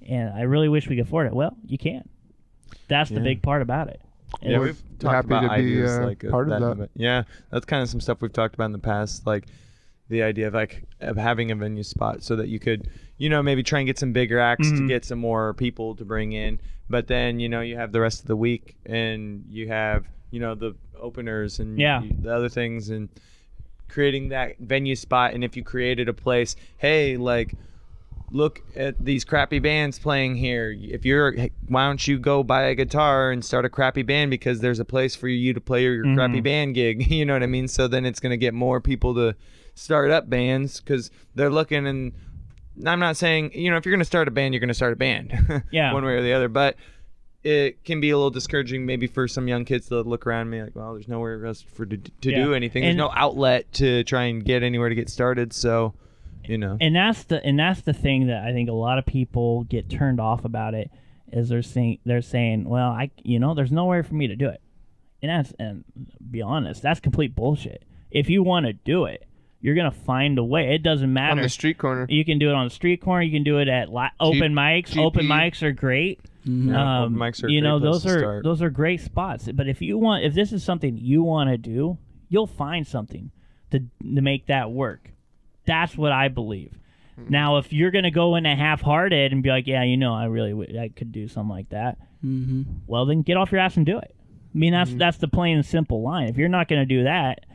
and I really wish we could afford it. Well, you can. That's the big part about it. Yeah, We're we've talked happy about to be, ideas like part of that. but yeah, that's kind of some stuff we've talked about in the past, like the idea of having a venue spot so that you could, you know, maybe try and get some bigger acts to get some more people to bring in, but then, you know, you have the rest of the week and you have, you know, the openers and the other things, and creating that venue spot. And if you created a place, hey, like, look at these crappy bands playing here. Why don't you go buy a guitar and start a crappy band, because there's a place for you to play your crappy band gig. You know what I mean? So then it's going to get more people to start up bands, because they're looking. And I'm not saying, you know, if you're going to start a band, you're going to start a band. Yeah. One way or the other. But it can be a little discouraging maybe for some young kids to look around and be like, well, there's nowhere else to do anything. There's no outlet to try and get anywhere to get started. So, And that's the thing that I think a lot of people get turned off about it is they're saying, well, there's nowhere for me to do it. And be honest, that's complete bullshit. If you want to do it, you're going to find a way. It doesn't matter. On the street corner. You can do it on the street corner. You can do it at open mics. GP. Open mics are great. open mics are a great place to start. Those are great spots. But if this is something you want to do, you'll find something to make that work. That's what I believe. Now, if you're going to go in half-hearted and be like, yeah, I could do something like that, well, then get off your ass and do it. I mean, that's the plain and simple line. If you're not going to do that,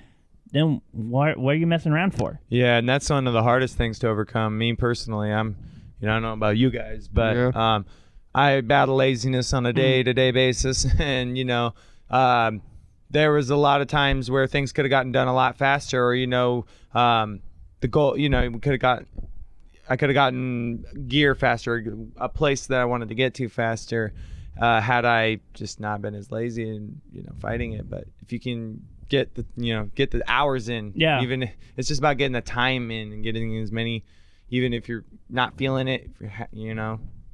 then what are you messing around for? Yeah, and that's one of the hardest things to overcome. Me personally, I don't know about you guys, but I battle laziness on a day-to-day basis, and there was a lot of times where things could have gotten done a lot faster, or the goal, I could have gotten gear faster, a place that I wanted to get to faster, had I just not been as lazy and fighting it. But if you can get the hours in, even it's just about getting the time in and getting as many, even if you're not feeling it,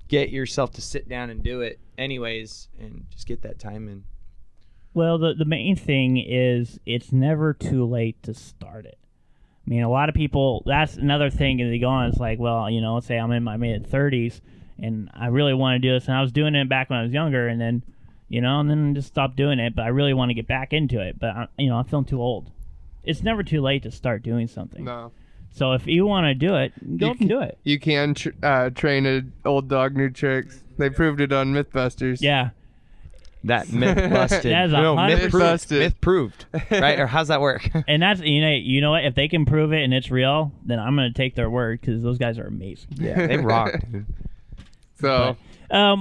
get yourself to sit down and do it anyways, and just get that time in. Well, the main thing is it's never too late to start it. I mean, a lot of people, that's another thing, and they go on, it's like, well, let's say I'm in my mid-30s, and I really want to do this, and I was doing it back when I was younger, and then, and then just stopped doing it, but I really want to get back into it, but, I'm feeling too old. It's never too late to start doing something. No. So if you want to do it, go up and do it. You can train an old dog new tricks. They proved it on Mythbusters. Yeah. That myth busted. That is 100%. Myth proved, right? Or how's that work? And that's you know what? If they can prove it and it's real, then I'm gonna take their word because those guys are amazing. Yeah, they rock, dude. So,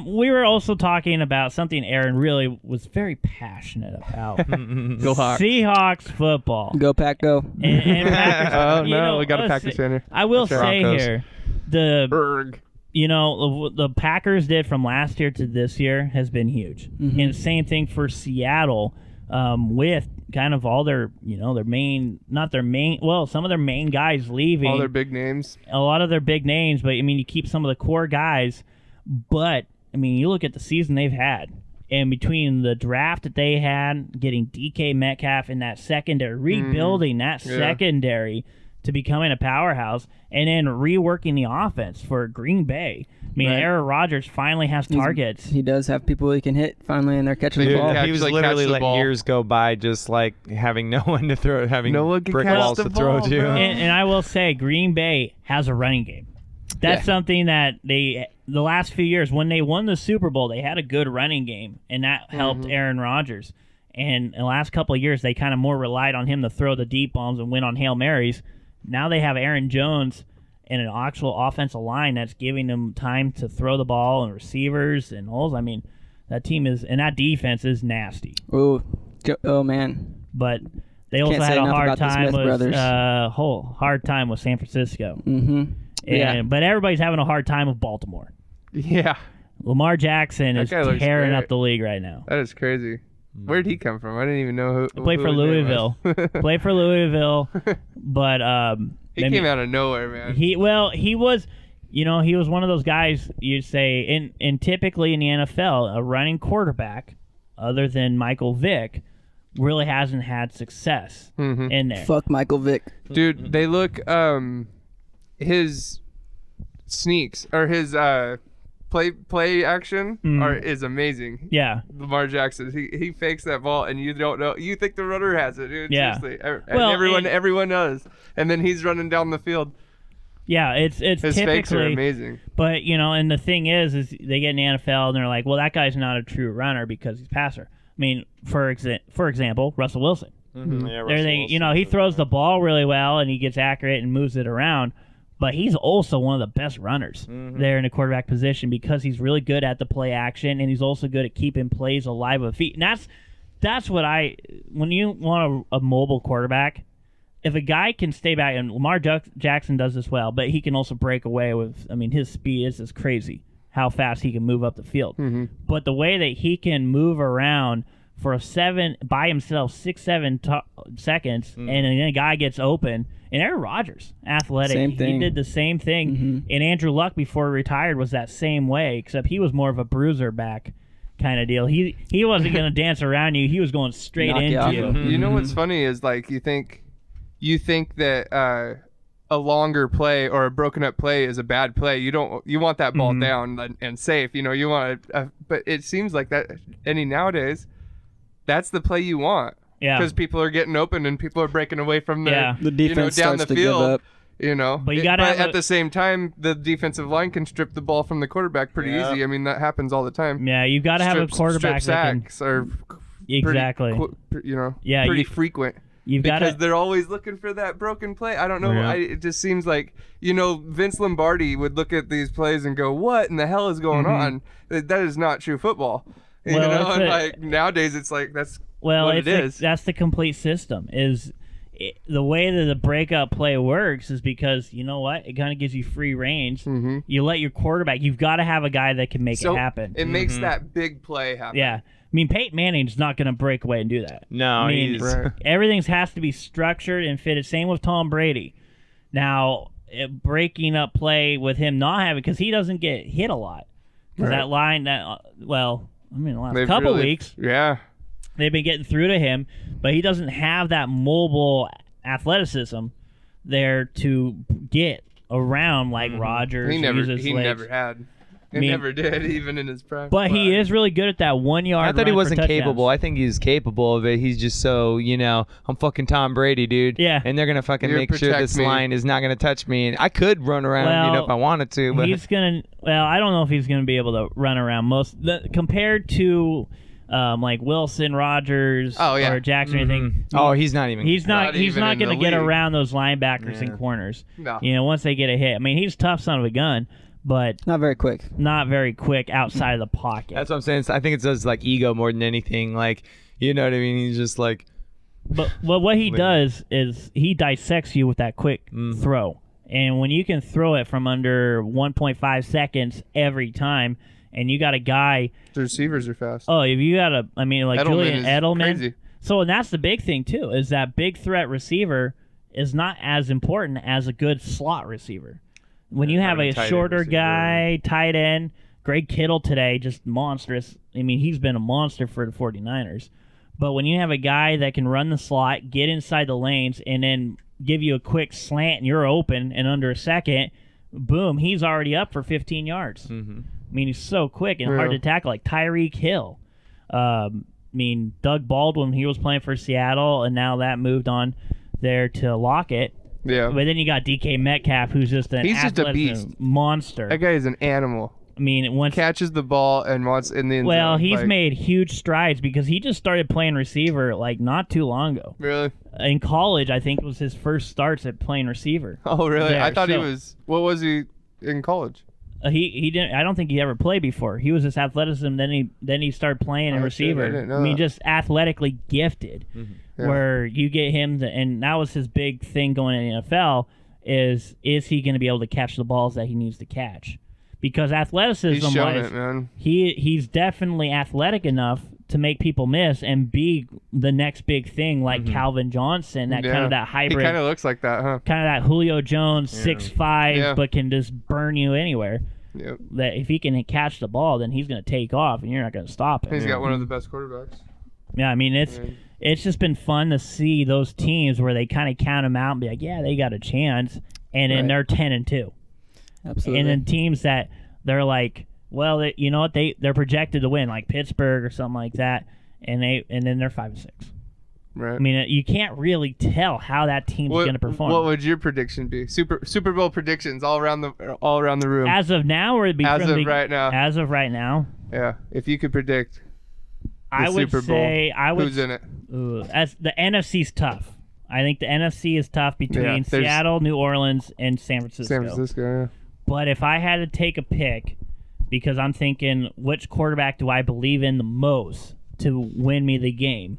we were also talking about something Aaron really was very passionate about. Go Hawks. Seahawks football. Go Pack, go. And Packers. Oh no, we got a Packers center. I will say Broncos. here, the Berg. the Packers did from last year to this year has been huge. And same thing for Seattle, with kind of all their, some of their main guys leaving. All their big names. A lot of their big names, but I mean, you keep some of the core guys. But I mean, you look at the season they've had, and between the draft that they had, getting DK Metcalf in that secondary, rebuilding that secondary to becoming a powerhouse, and then reworking the offense for Green Bay. I mean, Aaron Rodgers finally has targets. He does have people he can hit finally, and they're catching the ball. He was literally letting years go by, just like having no one to throw, having no one can brick catch walls the to throw ball, to. bro. And I will say, Green Bay has a running game. That's something that the last few years, when they won the Super Bowl, they had a good running game, and that helped Aaron Rodgers. And in the last couple of years, they kind of more relied on him to throw the deep bombs and win on Hail Marys. Now they have Aaron Jones and an actual offensive line that's giving them time to throw the ball and receivers and holes. I mean, that team is, and that defense is nasty. Oh man. But they also Can't say had a enough hard about the time Smith brothers. hard time with San Francisco. Yeah. But everybody's having a hard time with Baltimore. Yeah. Lamar Jackson is guy looks tearing great. up the league right now. That is crazy. Where'd he come from? I didn't even know who. He played who for his name Louisville. was. But He came out of nowhere, man. he was one of those guys you'd say in typically in the NFL, a running quarterback, other than Michael Vick, really hasn't had success in there. Fuck Michael Vick. Dude, they look his sneaks or his play action is amazing. Yeah. Lamar Jackson, he fakes that ball and you don't know. You think the runner has it, dude. Yeah. Seriously. And Well, everyone does. And then he's running down the field. Yeah, it's His typically fakes are amazing. But and the thing is they get in the NFL and they're like, well, that guy's not a true runner because he's a passer. I mean, for example, Russell Wilson. Yeah, He throws the ball really well and he gets accurate and moves it around, but he's also one of the best runners there in the quarterback position because he's really good at the play action and he's also good at keeping plays alive with feet. And that's what when you want a mobile quarterback, if a guy can stay back, and Lamar Jackson does this well, but he can also break away with, his speed is just crazy. how fast he can move up the field. Mm-hmm. But the way that he can move around for by himself 6-7 seconds, and then a guy gets open. And Aaron Rodgers, athletic, Same thing. he did the same thing. And Andrew Luck, before he retired, was that same way, except he was more of a bruiser back kind of deal. He wasn't going to dance around you. He was going straight Knock you into off. you. You know what's funny is like you think that a longer play or a broken up play is a bad play. You want that ball down and safe. You want but it seems like that nowadays that's the play you want. Yeah. Because people are getting open and people are breaking away from their, The defense down starts the to give field. up. But you gotta have at the same time, the defensive line can strip the ball from the quarterback pretty easy. I mean, that happens all the time. Yeah, you've got to have a quarterback strip that can. sacks are Exactly. pretty frequent. You've got Because to. they're always looking for that broken play. I don't know. Yeah. It just seems like, Vince Lombardi would look at these plays and go, what in the hell is going on? That is not true football. Well, And like nowadays it's like that's Well, what it is. that's the complete system. The way that the breakup play works is because you know what? It kind of gives you free range. You let your quarterback. You've got to have a guy that can make it happen. It makes that big play happen. Yeah. I mean, Peyton Manning's not going to break away and do that. No, I mean, he's everything has to be structured and fitted. Same with Tom Brady. Now, breaking up play with him not having, because he doesn't get hit a lot. Because that line, the last couple weeks, Yeah. they've been getting through to him, but he doesn't have that mobile athleticism there to get around like Rodgers. He never uses legs. never had. He mean- never did, even in his prime. But he is really good at that 1 yard. I thought he run for wasn't touchdowns. capable. I think he's capable of it. He's just so, I'm fucking Tom Brady, dude. Yeah. And they're going to fucking You're make sure protect this me. line is not going to touch me. And I could run around, Well, if I wanted to. But He's gonna. Well, I don't know if he's gonna be able to run around compared to, like Wilson, Rodgers, or Jackson or anything. he's not even. He's not. He's even not in gonna the get league. around those linebackers and corners. No. Once they get a hit. I mean, he's a tough son of a gun, but Not very quick. not very quick outside of the pocket. That's what I'm saying. I think it's just like ego more than anything. Like, you know what I mean? He's just like. But what he does is he dissects you with that quick throw. And when you can throw it from under 1.5 seconds every time, and you got a guy, The receivers are fast. if you got Edelman Julian is Edelman. crazy. So, and that's the big thing, too, is that big threat receiver is not as important as a good slot receiver. When you have having a a tight end shorter receiver. guy, tight end, Greg Kittle today, just monstrous. I mean, he's been a monster for the 49ers. But when you have a guy that can run the slot, get inside the lanes, and then give you a quick slant and you're open in under a second, boom, he's already up for 15 yards. I mean, he's so quick and hard to tackle, like Tyreek Hill. Doug Baldwin, he was playing for Seattle, and now that moved on there to Lockett. Yeah. But then you got DK Metcalf, who's just an He's just a athleticism beast. monster. That guy is an animal. I mean, once Catches the ball and wants in the end well, zone. he's Like, made huge strides because he just started playing receiver like not too long ago. Really? In college, I think it was his first starts at playing receiver. Oh, really? There, I thought he so- was. What was he in college? He didn't. I don't think he ever played before. He was just athleticism. Then he started playing in Oh, shit, receiver. I didn't know mean, that. just athletically gifted. Yeah. Where you get him, and that was his big thing going in the NFL. Is he going to be able to catch the balls that he needs to catch? Because athleticism, He's shown wise, it, man. he's definitely athletic enough to make people miss and be the next big thing, like Calvin Johnson, that kind of that He hybrid, kind of looks like that, huh? kind of that Julio Jones, 6'5", Yeah. but can just burn you anywhere. Yep. That if he can catch the ball, then he's going to take off, and you're not going to stop him. He's got one of the best quarterbacks. Yeah, I mean it's just been fun to see those teams where they kind of count them out and be like, yeah, they got a chance, and then they're 10-2. Absolutely. And then teams that they're like, well, you know what, they're projected to win, like Pittsburgh or something like that, and then they're 5-6. Right. I mean, you can't really tell how that team's going to perform. What would your prediction be? Super Bowl predictions all around the room. As of now, or As of right now. As of right now, Yeah. If you could predict the I would Super Bowl, say who's in it? As the NFC's tough. I think the NFC is tough between Yeah, there's- Seattle, New Orleans, and San Francisco. San Francisco. But if I had to take a pick, because I'm thinking which quarterback do I believe in the most to win me the game,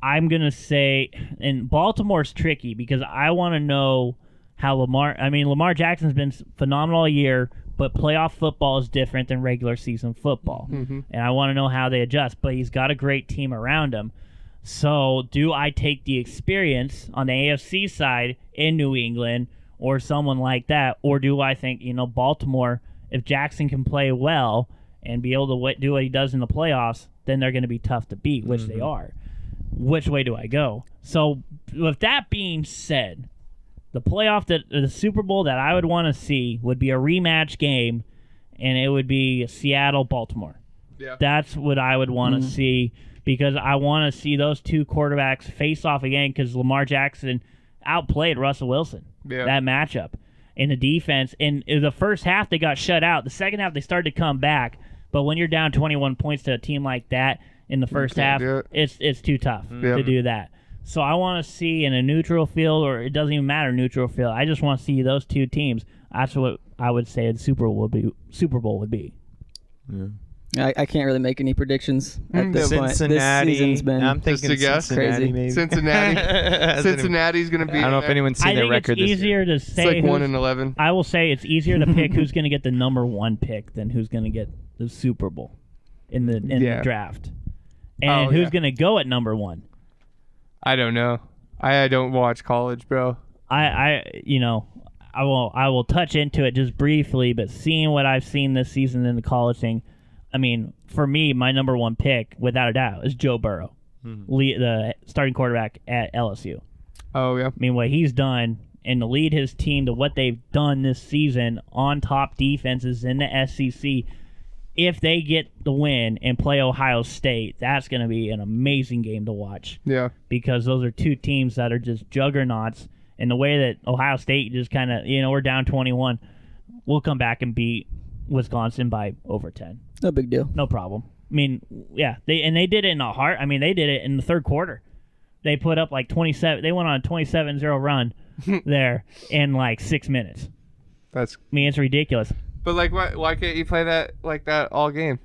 I'm going to say, and Baltimore's tricky because I want to know how Lamar Jackson's been phenomenal all year, But playoff football is different than regular season football. And I want to know how they adjust. But he's got a great team around him. So do I take the experience on the AFC side in New England or someone like that? Or do I think, Baltimore, if Jackson can play well and be able to do what he does in the playoffs, then they're going to be tough to beat, which they are. Which way do I go? So with that being said, the Super Bowl that I would want to see would be a rematch game, and it would be Seattle-Baltimore. Yeah. That's what I would want to see, because I want to see those two quarterbacks face off again, because Lamar Jackson outplayed Russell Wilson. Yeah. That matchup. In the defense, in the first half they got shut out. The second half they started to come back, but when you're down 21 points to a team like that in the first half, it's too tough to do that. So I want to see in a neutral field, or it doesn't even matter neutral field. I just want to see those two teams. That's what I would say the Super Bowl would be. Yeah. I can't really make any predictions at this point. Cincinnati. This season's been I'm thinking Just a guess? Cincinnati, Crazy. maybe. Cincinnati's going to be. I don't know if anyone's seen I their think record it's this year. easier to It's say like 1-11. I will say it's easier to pick who's going to get the number one pick than who's going to get the Super Bowl in the draft, and who's going to go at number one. I don't know. I don't watch college, bro. I will touch into it just briefly, but seeing what I've seen this season in the college thing, I mean, for me, my number one pick, without a doubt, is Joe Burrow, the starting quarterback at LSU. Oh, yeah. I mean, what he's done and to lead his team to what they've done this season on top defenses in the SEC, if they get the win and play Ohio State, that's going to be an amazing game to watch. Yeah. Because those are two teams that are just juggernauts. And the way that Ohio State just kind of, we're down 21, we'll come back and beat Wisconsin by over 10. No big deal. No problem. I mean, yeah, they did it in a heart. I mean, they did it in the third quarter. They put up like 27. They went on a 27-0 run there in like 6 minutes. I mean, it's ridiculous. But like, why can't you play that like that all game?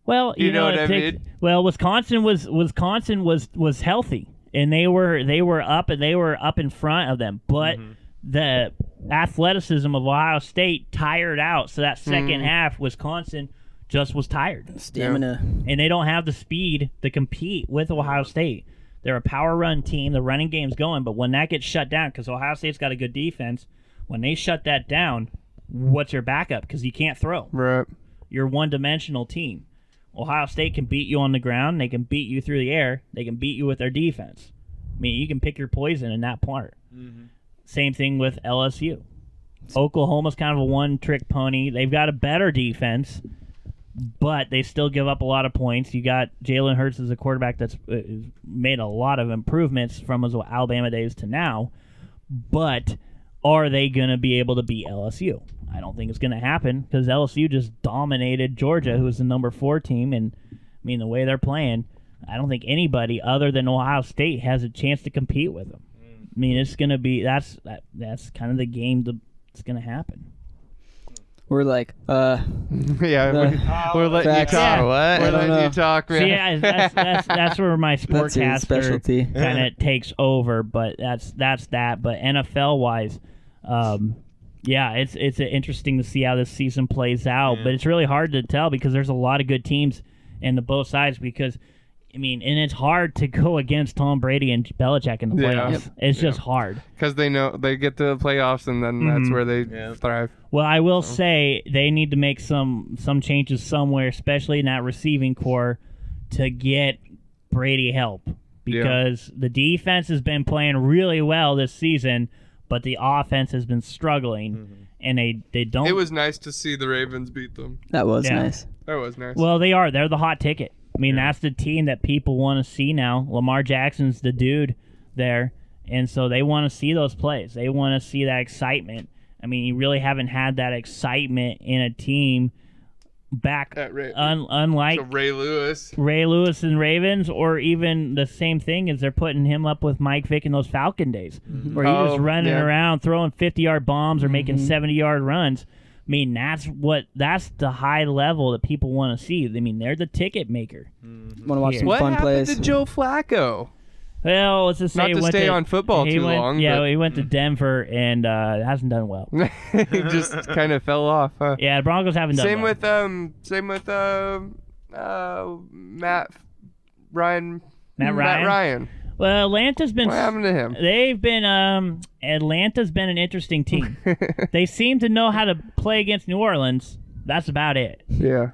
Well, You know what I mean? Well, Wisconsin was healthy, and they were up in front of them, but the athleticism of Ohio State tired out. So that second half, Wisconsin just was tired. Stamina. And they don't have the speed to compete with Ohio State. They're a power run team. The running game's going, but when that gets shut down, because Ohio State's got a good defense, when they shut that down, what's your backup? Because you can't throw. Right. You're a one-dimensional team. Ohio State can beat you on the ground. They can beat you through the air. They can beat you with their defense. I mean, you can pick your poison in that part. Same thing with LSU. Oklahoma's kind of a one-trick pony. They've got a better defense, but they still give up a lot of points. You got Jalen Hurts as a quarterback that's made a lot of improvements from his Alabama days to now, but are they going to be able to beat LSU? I don't think it's going to happen because LSU just dominated Georgia, who was the number 4 team, and I mean, the way they're playing, I don't think anybody other than Ohio State has a chance to compete with them. I mean, it's going to be that's kind of the game that's going to happen. We're like, Yeah, we're letting you facts. talk. Yeah. What? We're I don't letting know. you talk, man. So yeah, that's where my That's his sportcaster specialty. kind of takes over. But that's that. But NFL wise, yeah, it's interesting to see how this season plays out. But it's really hard to tell because there's a lot of good teams in the both sides. Because I mean, and it's hard to go against Tom Brady and Belichick in the playoffs. Yep. It's just hard. Because they know they get to the playoffs, and then that's where they thrive. Well, I will say they need to make some changes somewhere, especially in that receiving core, to get Brady help because the defense has been playing really well this season, but the offense has been struggling, and they don't. It was nice to see the Ravens beat them. that was Yeah. nice. That was nice. Well, they're the hot ticket. I mean, that's the team that people want to see now. Lamar Jackson's the dude there, and so they want to see those plays. They want to see that excitement. I mean, you really haven't had that excitement in a team back, At unlike so Ray Lewis and Ravens, or even the same thing as they're putting him up with Mike Vick in those Falcon days, where he was running around throwing 50-yard bombs or making 70-yard runs. I mean, that's the high level that people want to see. I mean, they're the ticket maker. Want to watch some What fun happened plays. to Joe Flacco? Well, let's just say Not he to went stay on football he too went, long. Yeah, but he went to Denver and hasn't done well. he just kind of fell off. Huh? Yeah, the Broncos haven't done Same well. with Matt Ryan. Matt Ryan. Well, Atlanta's been. What happened to him? They've been. Atlanta's been an interesting team. They seem to know how to play against New Orleans. That's about it Yeah.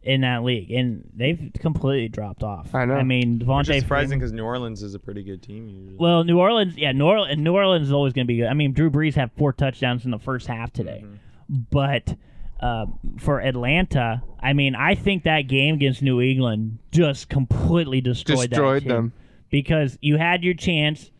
in that league, and they've completely dropped off. I know. I mean, Which Devontae is surprising Freeman. because New Orleans is a pretty good team usually. Well, New Orleans, New Orleans is always going to be good. I mean, Drew Brees had 4 touchdowns in the first half today, but for Atlanta, I mean, I think that game against New England just completely destroyed that team. them. Because you had your chance,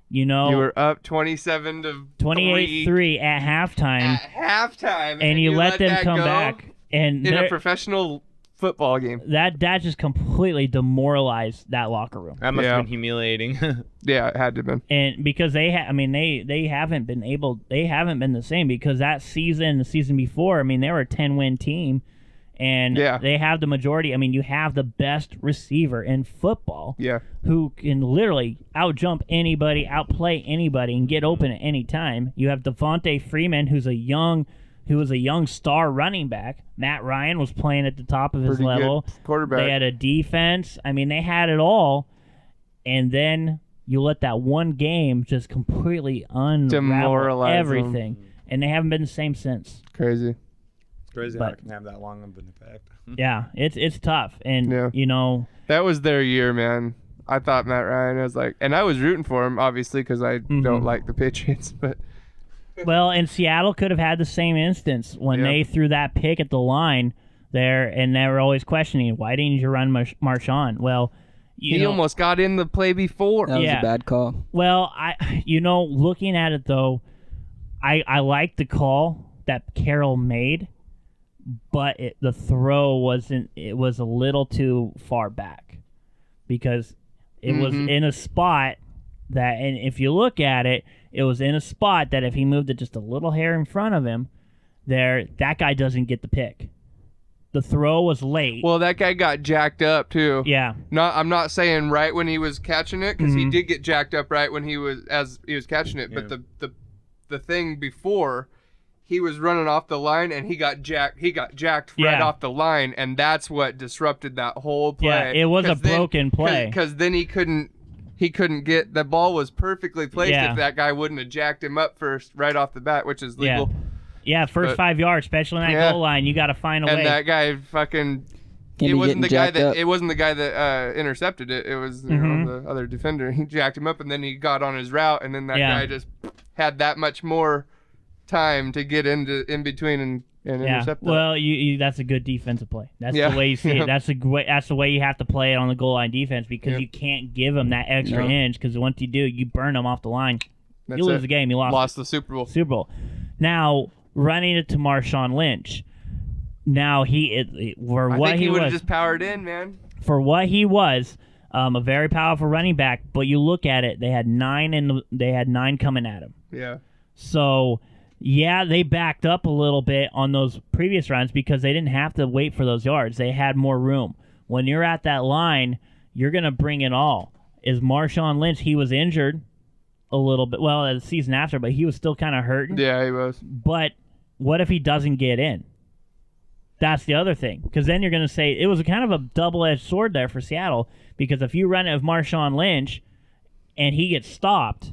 you were up 27 to 28-3 at halftime, at halftime, and you let them that come go back. And in a professional football game. that just completely demoralized that locker room. That must Yeah. have been humiliating. Yeah, it had to have been. And because they haven't been the same, because that season, the season before, I mean, they were a 10-win team, and Yeah. they have the majority. I mean, you have the best receiver in football, Yeah. who can literally outjump anybody, outplay anybody, and get open at any time. You have Devontae Freeman, who was a young star running back. Matt Ryan was playing at the top of his Pretty level. good quarterback. They had a defense. I mean, they had it all. And then you let that one game just completely unravel Demoralize everything. And they haven't been the same since. Crazy. It's crazy But- how it can have that long of an effect. Yeah, it's tough. And, Yeah. That was their year, man. I thought Matt Ryan was like, and I was rooting for him, obviously, because I don't like the Patriots, but well, and Seattle could have had the same instance when they threw that pick at the line there, and they were always questioning, why didn't you run Marshawn? Well, he almost got in the play before. That was Yeah. a bad call. Well, looking at it though, I like the call that Carroll made, but the throw wasn't. It was a little too far back, because it was in a spot that, and if you look at it, it was in a spot that if he moved it just a little hair in front of him, that guy doesn't get the pick. The throw was late. Well, that guy got jacked up too. Yeah. I'm not saying right when he was catching it, because he did get jacked up right when he was catching it. But the thing before, he was running off the line and he got jacked. He got jacked right off the line, and that's what disrupted that whole play. Yeah, it was a broken play. Because then he couldn't get, the ball was perfectly placed if that guy wouldn't have jacked him up first right off the bat, which is legal. Yeah, first 5 yards, especially in that goal line, you got to find a way. And that guy fucking. Can't It be wasn't getting jacked up. it wasn't the guy that intercepted it. It was the other defender. He jacked him up, and then he got on his route, and then that guy just had that much more time to get in between and intercept. Well, you that's a good defensive play. That's Yeah. the way you see Yeah. it. That's the way you have to play it on the goal line defense, because you can't give them that extra inch, because once you do, you burn them off the line. That's you lose it. the game. You Lost the Super Bowl. Super Bowl. Now running it to Marshawn Lynch. Now he would have just powered in, man. for what he was, a very powerful running back. But you look at it, they had 9 coming at him. Yeah. So, yeah, they backed up a little bit on those previous runs because they didn't have to wait for those yards. They had more room. When you're at that line, you're going to bring it all. Is Marshawn Lynch, he was injured a little bit, well, the season after, but he was still kind of hurting. Yeah, he was. But what if he doesn't get in? That's the other thing. Because then you're going to say, it was kind of a double-edged sword there for Seattle, because if you run it with Marshawn Lynch and he gets stopped,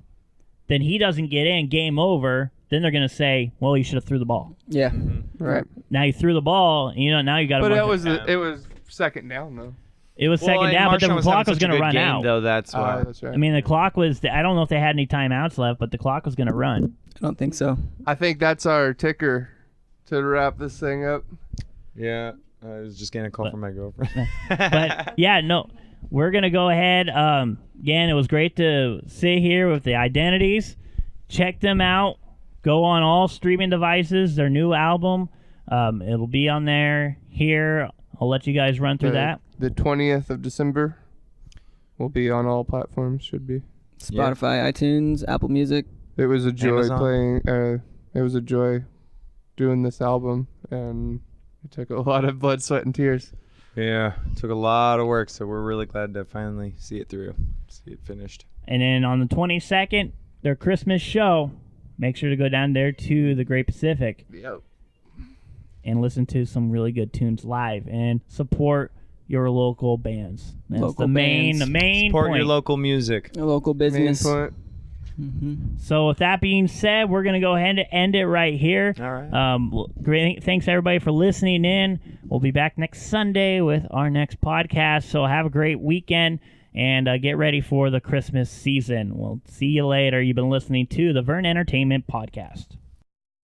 then he doesn't get in, game over. Then they're going to say, well, you should have threw the ball. Yeah. Right. Now you threw the ball, now you got to. But it was second down though. It was second down, but the clock was going to run out. Though that's why. That's right. I mean, the clock was. I don't know if they had any timeouts left, but the clock was going to run. I don't think so. I think that's our ticker to wrap this thing up. Yeah, I was just getting a call from my girlfriend. But yeah, no, we're gonna go ahead. Again, it was great to sit here with the Identities. Check them out. Go on all streaming devices. Their new album, it'll be on there. Here, I'll let you guys run through that. The 20th of December will be on all platforms. Should be. Spotify, iTunes, Apple Music. It was a joy Amazon. playing. It was a joy doing this album, and it took a lot of blood, sweat, and tears. Yeah, it took a lot of work, so we're really glad to finally see it through, see it finished. And then on the 22nd, their Christmas show. Make sure to go down there to the Great Pacific. Yep. And listen to some really good tunes live and support your local bands. That's Local the main Support point. your local music. A local business. Main point. So with that being said, we're gonna go ahead and end it right here. All right. Great. Thanks everybody for listening in. We'll be back next Sunday with our next podcast. So have a great weekend and get ready for the Christmas season. We'll see you later. You've been listening to the Vern Entertainment Podcast.